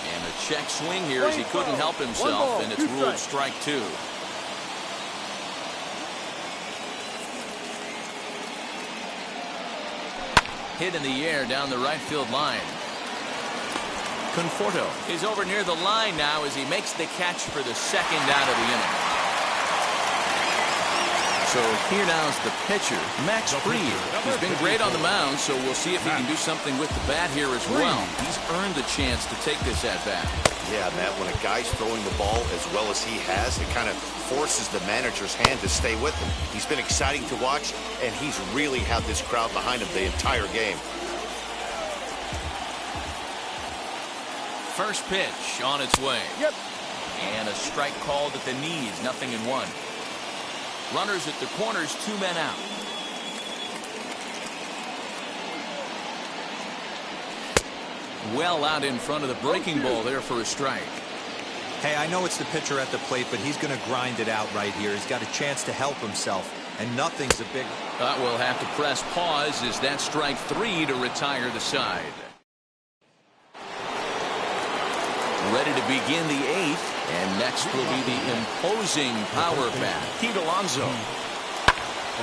And a check swing here as he couldn't help himself, and it's ruled strike 2. Hit in the air down the right field line. Conforto is over near the line now as he makes the catch for the second out of the inning. So here now is the pitcher, Max Fried. He's been great on the mound, so we'll see if he can do something with the bat here as well. He's earned the chance to take this at bat. Yeah, Matt, when a guy's throwing the ball as well as he has, it kind of forces the manager's hand to stay with him. He's been exciting to watch, and he's really had this crowd behind him the entire game. First pitch on its way. Yep. And a strike called at the knees, 0-1. Runners at the corners, 2 men out. Well out in front of the breaking ball there for a strike. Hey, I know it's the pitcher at the plate, but he's going to grind it out right here. He's got a chance to help himself, and nothing's a big... We'll have to press pause as that strike 3 to retire the side. Ready to begin the 8th, and next will be the imposing power bat, Pete Alonso.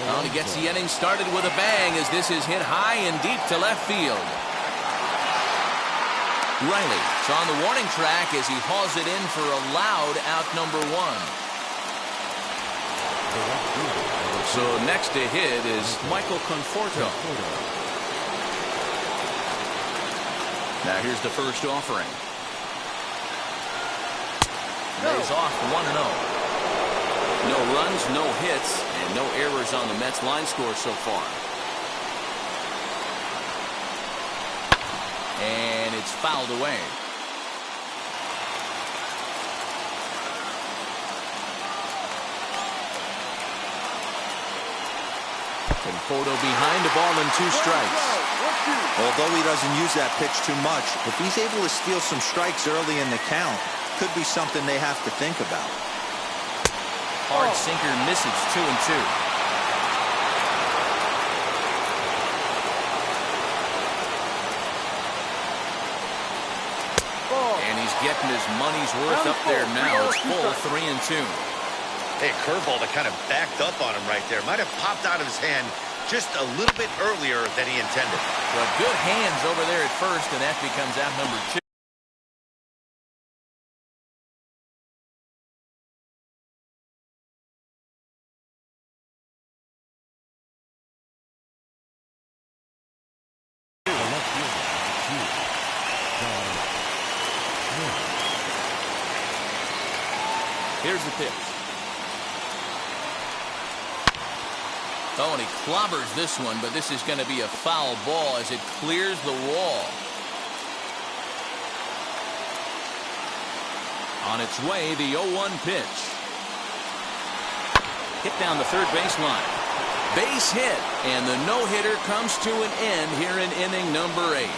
Well, he gets the inning started with a bang as this is hit high and deep to left field. Riley is on the warning track as he hauls it in for a loud out number 1. So next to hit is Michael Conforto. Now here's the first offering. Lays off 1-0. No runs, no hits, and no errors on the Mets line score so far. And it's fouled away. Conforto behind the ball and 2 strikes. Although he doesn't use that pitch too much, if he's able to steal some strikes early in the count, could be something they have to think about. Hard sinker misses, 2-2. getting his money's worth up there now. It's full 3-2. Hey, curveball that kind of backed up on him right there. Might have popped out of his hand just a little bit earlier than he intended. But good hands over there at first, and that becomes out number 2. Here's the pitch. Oh, and he clobbers this one, but this is going to be a foul ball as it clears the wall. On its way, the 0-1 pitch. Hit down the third baseline. Base hit, and the no-hitter comes to an end here in inning number 8.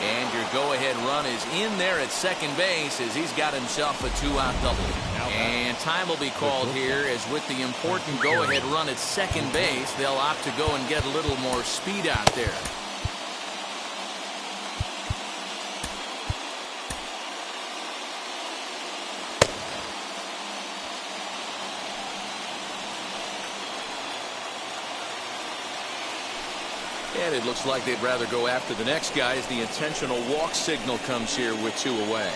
And your go-ahead run is in there at second base as he's got himself a 2-out double. And time will be called here as with the important go-ahead run at second base, they'll opt to go and get a little more speed out there. And it looks like they'd rather go after the next guy as the intentional walk signal comes here with 2 away.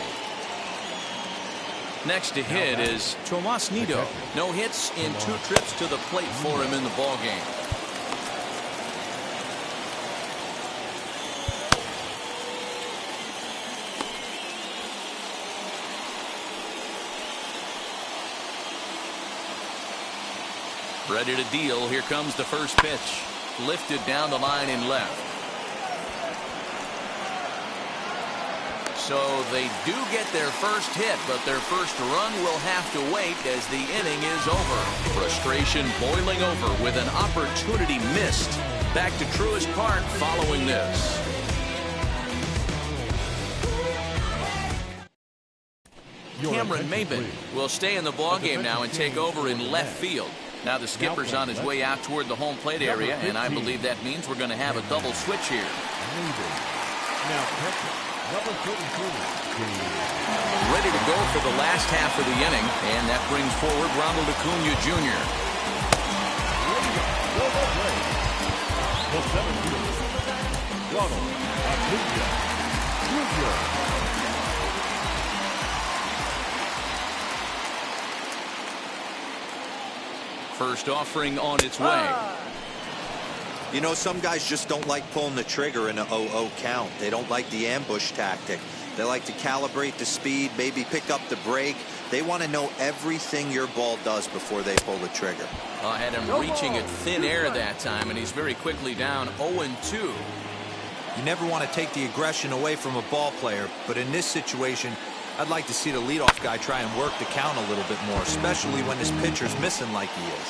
Next to hit is Tomas Nido. No hits in 2 trips to the plate for him in the ballgame. Ready to deal. Here comes the first pitch. Lifted down the line in left. So they do get their first hit, but their first run will have to wait as the inning is over. Frustration boiling over with an opportunity missed. Back to Truist Park following this. Cameron Maybin will stay in the ballgame now and take over in left field. Now the skipper's on his way out toward the home plate area, and I believe that means we're going to have a double switch here. Now catcher, number 33. Ready to go for the last half of the inning, and that brings forward Ronald Acuna Jr. The center fielder, Ronald Acuna Jr. First offering on its way. You know, some guys just don't like pulling the trigger in a 0-0 count. They don't like the ambush tactic. They like to calibrate the speed, maybe pick up the brake. They want to know everything your ball does before they pull the trigger. I had him reaching at thin air that time, and he's very quickly down 0-2. You never want to take the aggression away from a ball player, but in this situation, I'd like to see the leadoff guy try and work the count a little bit more, especially when this pitcher's missing like he is.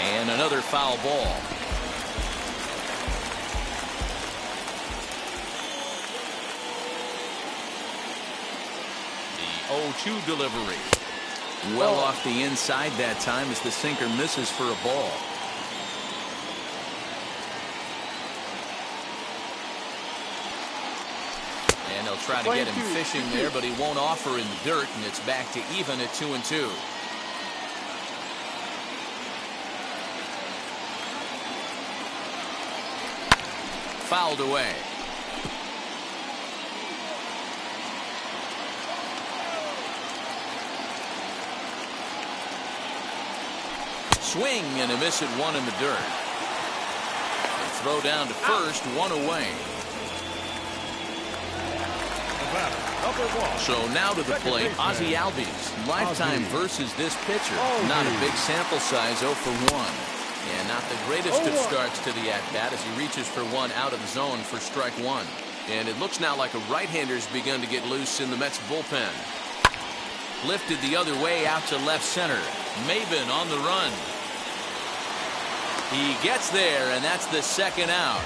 And another foul ball. The 0-2 delivery. Well off the inside that time as the sinker misses for a ball. And they'll try to get him fishing there, but he won't offer in the dirt, and it's back to even at 2-2. Fouled away. Swing and a miss at 1 in the dirt. A throw down to first, 1 away. So now to the plate, Ozzie Albies. Lifetime versus this pitcher. Not a big sample size, 0 for 1. And not the greatest of starts to the at-bat as he reaches for 1 out of the zone for strike 1. And it looks now like a right-hander's begun to get loose in the Mets bullpen. Lifted the other way out to left center. Maybin on the run. He gets there, and that's the second out.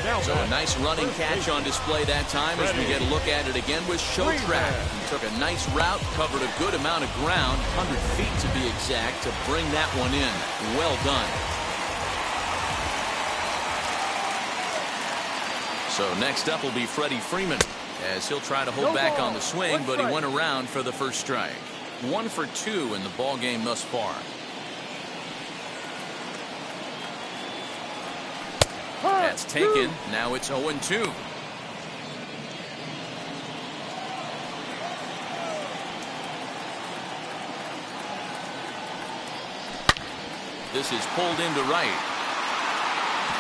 So a nice running catch on display that time as we get a look at it again with Showtrack. He took a nice route, covered a good amount of ground, 100 feet to be exact, to bring that one in. Well done. So next up will be Freddie Freeman, as he'll try to hold back on the swing, but he went around for the first strike. 1 for 2 in the ball game thus far. That's taken. Now it's 0-2. This is pulled into right.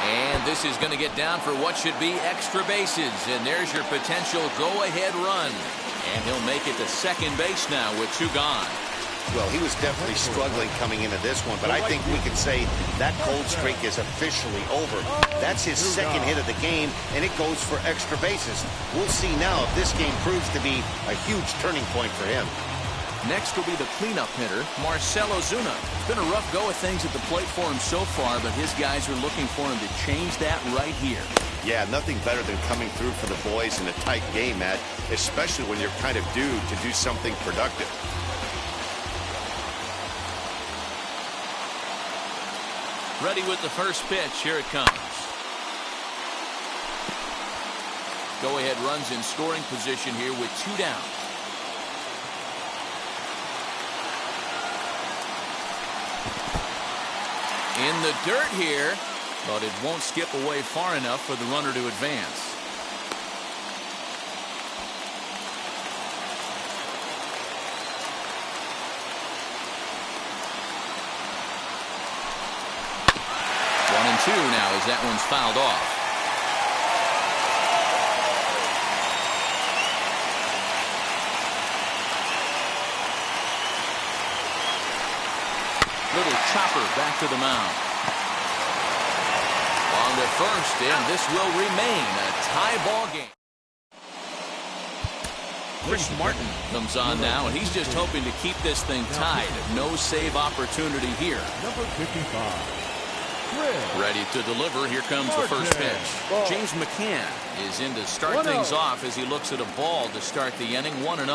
And this is going to get down for what should be extra bases. And there's your potential go-ahead run. And he'll make it to second base now with 2 gone. Well, he was definitely struggling coming into this one, but I think we can say that cold streak is officially over. That's his second hit of the game, and it goes for extra bases. We'll see now if this game proves to be a huge turning point for him. Next will be the cleanup hitter, Marcell Ozuna. It's been a rough go of things at the plate for him so far, but his guys are looking for him to change that right here. Yeah, nothing better than coming through for the boys in a tight game, Matt, especially when you're kind of due to do something productive. Ready with the first pitch. Here it comes. Go-ahead runs in scoring position here with 2 down. In the dirt here, but it won't skip away far enough for the runner to advance. Two now as that one's fouled off. Little chopper back to the mound. On to first, and this will remain a tie ball game. Chris Martin comes on now, and he's just hoping to keep this thing tied. No save opportunity here. Number 55. Ready to deliver. Here comes the first pitch. James McCann is in to start things off as he looks at a ball to start the inning. 1-0.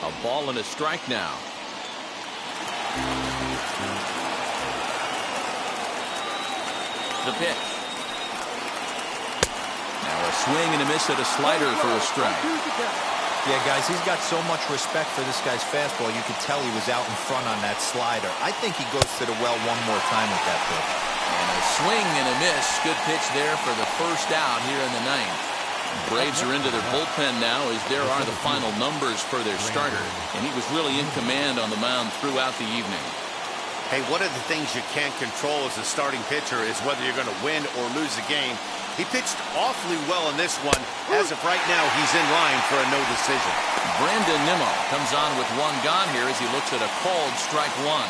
A ball and a strike now. The pitch. Now a swing and a miss at a slider for a strike. Yeah, guys, he's got so much respect for this guy's fastball. You could tell he was out in front on that slider. I think he goes to the well one more time with that pitch. And a swing and a miss. Good pitch there for the first out here in the 9th. Braves are into their bullpen now as there are the final numbers for their starter. And he was really in command on the mound throughout the evening. Hey, one of the things you can't control as a starting pitcher is whether you're going to win or lose the game. He pitched awfully well in this one. As of right now, he's in line for a no decision. Brandon Nimmo comes on with 1 gone here as he looks at a called strike 1.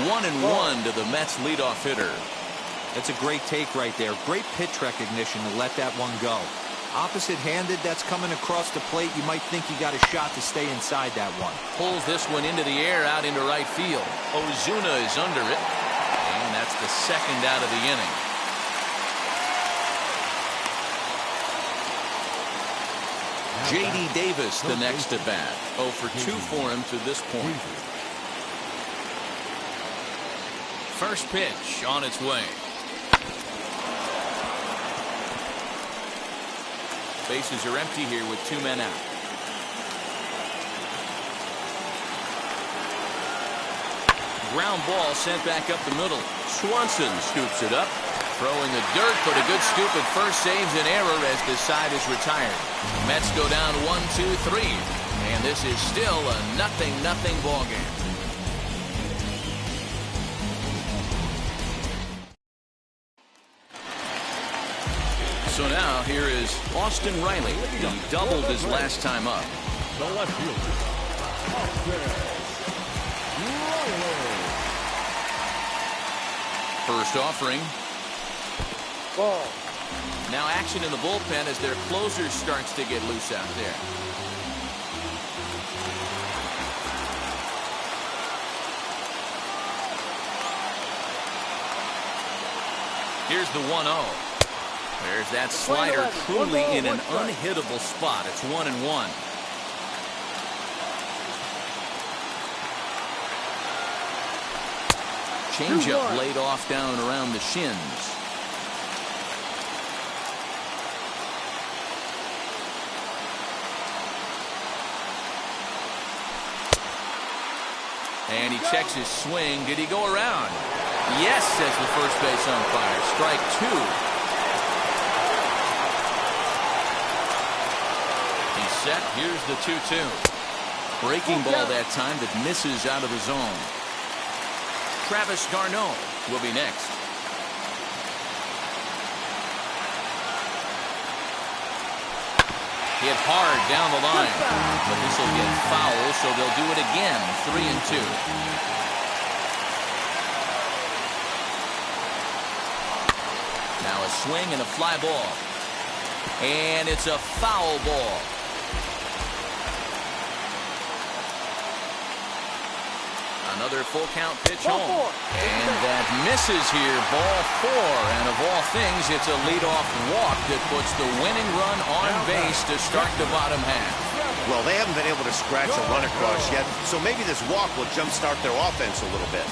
1-1 to the Mets leadoff hitter. That's a great take right there. Great pitch recognition to let that one go. Opposite-handed, that's coming across the plate. You might think you got a shot to stay inside that one. Pulls this one into the air out into right field. Ozuna is under it. And that's the second out of the inning. J.D. Davis the next at bat. 0 for 2 for him to this point. First pitch on its way. Bases are empty here with 2 men out. Ground ball sent back up the middle. Swanson scoops it up. Throwing the dirt, but a good scoop at first saves an error as the side is retired. Mets go down 1-2-3. And this is still a 0-0 ball game. So now here is Austin Riley. He doubled his last time up. The left fielder, Austin Riley. First offering. Ball. Now action in the bullpen as their closer starts to get loose out there. Here's the 1-0. There's that slider truly in an unhittable spot. It's 1-1. Changeup laid off down around the shins. And he checks his swing. Did he go around? Yes, says the first base umpire. Strike 2. He's set. Here's the 2-2. Breaking ball that time that misses out of the zone. Travis d'Arnaud will be next. Hit hard down the line, but this will get foul, so they'll do it again. 3-2. Now a swing and a fly ball, and it's a foul ball. Another full count pitch home. And that misses here. Ball 4. And of all things, it's a leadoff walk that puts the winning run on base to start the bottom half. Well, they haven't been able to scratch a run across yet, so maybe this walk will jumpstart their offense a little bit.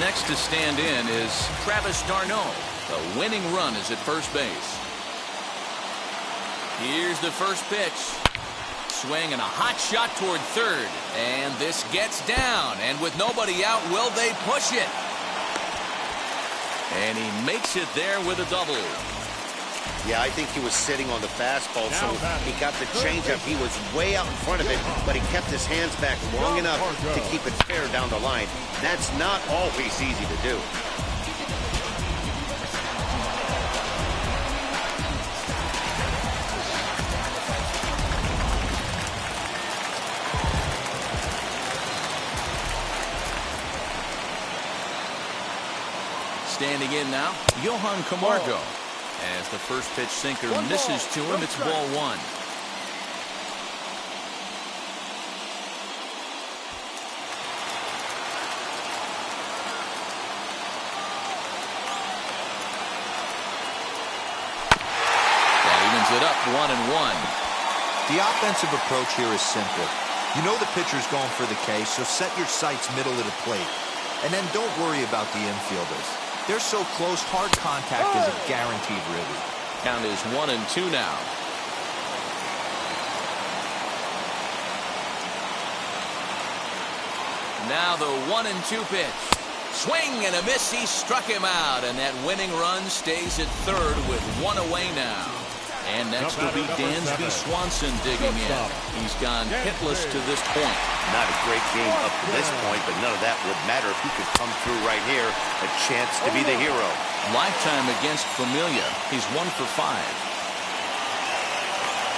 Next to stand in is Travis d'Arnaud. The winning run is at first base. Here's the first pitch. Swing and a hot shot toward third. And this gets down. And with nobody out, will they push it? And he makes it there with a double. Yeah, I think he was sitting on the fastball, so he got the changeup. He was way out in front of it, but he kept his hands back long enough to keep it fair down the line. That's not always easy to do. Standing in now, Johan Camargo. As the first pitch sinker misses to him, it's ball 1. That evens it up 1-1. The offensive approach here is simple. You know the pitcher's going for the K, so set your sights middle of the plate. And then don't worry about the infielders. They're so close, hard contact is a guaranteed ribby. Count is 1-2 now. Now the 1-2 pitch. Swing and a miss. He struck him out, and that winning run stays at third with 1 away now. And next will be Dansby Swanson digging in. He's gone hitless to this point. Not a great game up to this point, but none of that would matter if he could come through right here. A chance to be the hero. Lifetime against Familia. He's 1 for 5.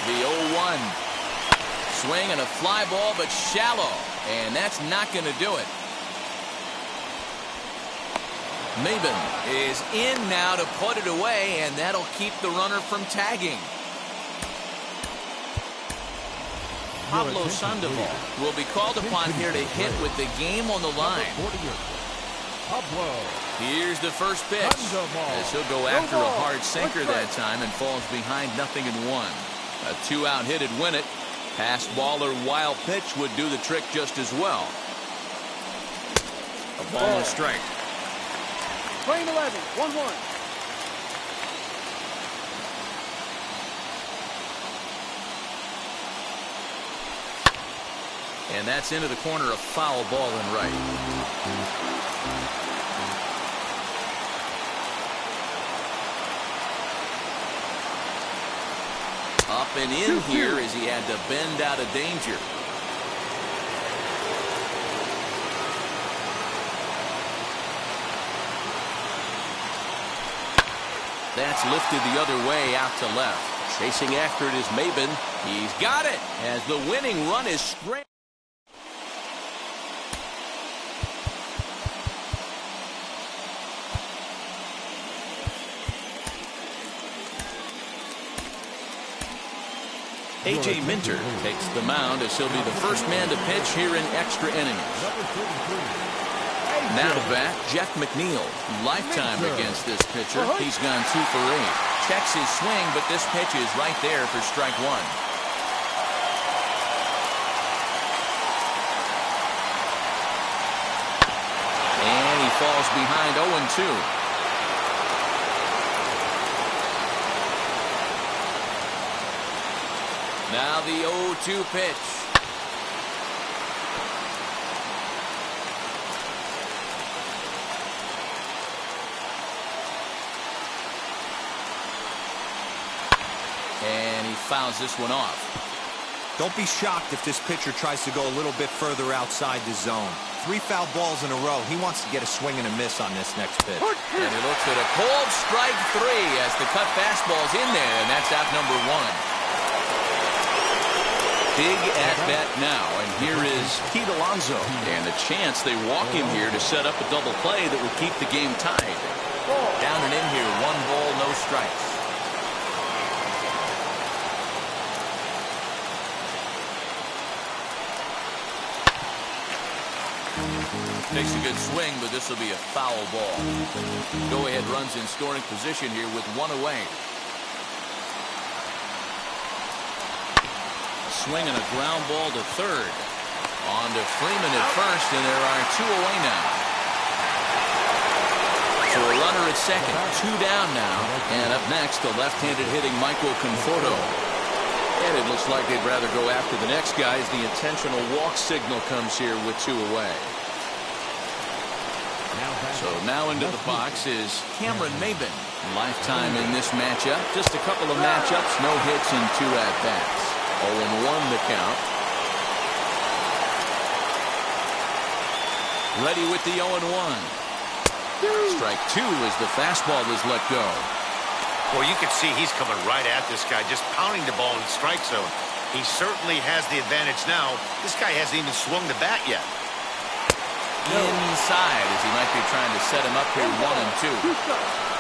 The 0-1. Swing and a fly ball, but shallow. And that's not going to do it. Maben is in now to put it away, and that'll keep the runner from tagging. Pablo Sandoval will be called upon here to hit with the game on the line. Here's the first pitch. As he'll go after a hard sinker that time and falls behind 0-1. A 2-out hit would win it. Passed ball or wild pitch would do the trick just as well. A ball and a strike. Playing 11, 1-1. And that's into the corner, a foul ball and right. Up and in here as he had to bend out of danger. That's lifted the other way out to left. Chasing after it is Maben. He's got it as the winning run is straight. A.J. Minter takes the mound as he'll be the first man to pitch here in extra innings. Now to bat, Jeff McNeil. Lifetime against this pitcher. He's gone 2 for 8. Checks his swing, but this pitch is right there for strike 1. And he falls behind 0-2. Now the 0-2 pitch. And he fouls this one off. Don't be shocked if this pitcher tries to go a little bit further outside the zone. 3 foul balls in a row. He wants to get a swing and a miss on this next pitch. And he looks at a cold strike 3 as the cut fastball's in there, and that's out number 1. Big at bat now, and here is Pete Alonso. And a chance they walk him here to set up a double play that will keep the game tied. Down and in here, 1 ball, no strikes. Takes a good swing, but this will be a foul ball. Go-ahead runs in scoring position here with 1 away. Swing and a ground ball to third. On to Freeman at first, and there are 2 away now. So a runner at second, 2 down now. And up next, the left-handed hitting Michael Conforto. And it looks like they'd rather go after the next guy as the intentional walk signal comes here with 2 away. So now into the box is Cameron Maybin. Lifetime in this matchup. Just a couple of matchups, no hits and 2 at-bats. 0-1 the count. Ready with the 0-1. Strike 2 as the fastball is let go. Well, you can see he's coming right at this guy, just pounding the ball in the strike zone. He certainly has the advantage now. This guy hasn't even swung the bat yet. Inside as he might be trying to set him up here 1-2.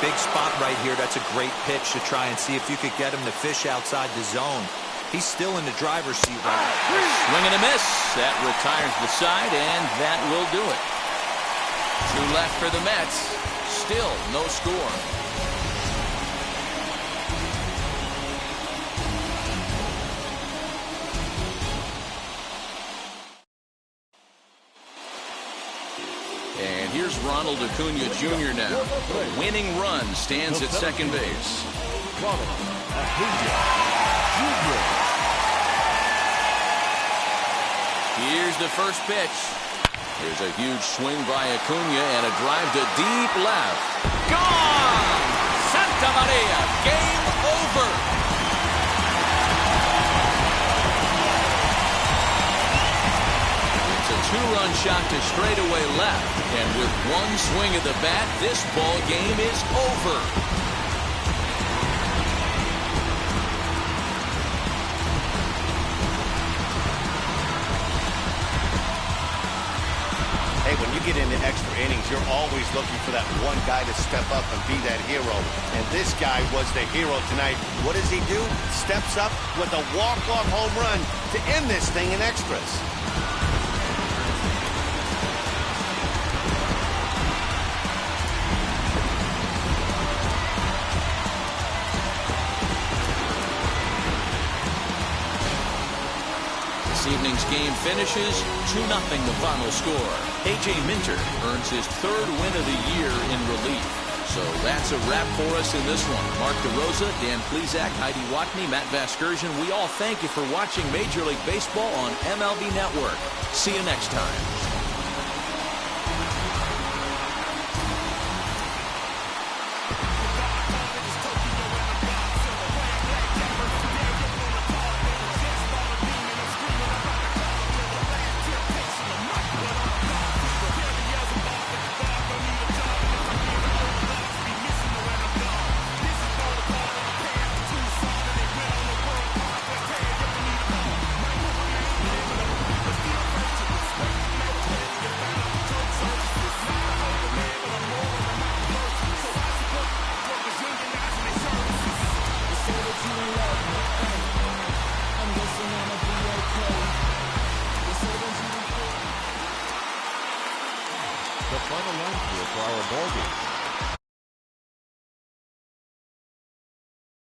Big spot right here. That's a great pitch to try and see if you could get him to fish outside the zone. He's still in the driver's seat right now. Swing and a miss. That retires the side, and that will do it. 2 left for the Mets. Still no score. And here's Ronald Acuna Jr. now. The winning run stands at second base. Here's the first pitch. Here's a huge swing by Acuna and a drive to deep left. Gone! Santa Maria, game over. It's a 2-run shot to straightaway left. And with 1 swing of the bat, this ball game is over. When you get into extra innings, you're always looking for that one guy to step up and be that hero. And this guy was the hero tonight. What does he do? Steps up with a walk-off home run to end this thing in extras. This evening's game finishes 2-0 the final score. A.J. Minter earns his 3rd win of the year in relief. So that's a wrap for us in this one. Mark DeRosa, Dan Plesac, Heidi Watney, Matt Vasgersian, we all thank you for watching Major League Baseball on MLB Network. See you next time. 4-hour ball game.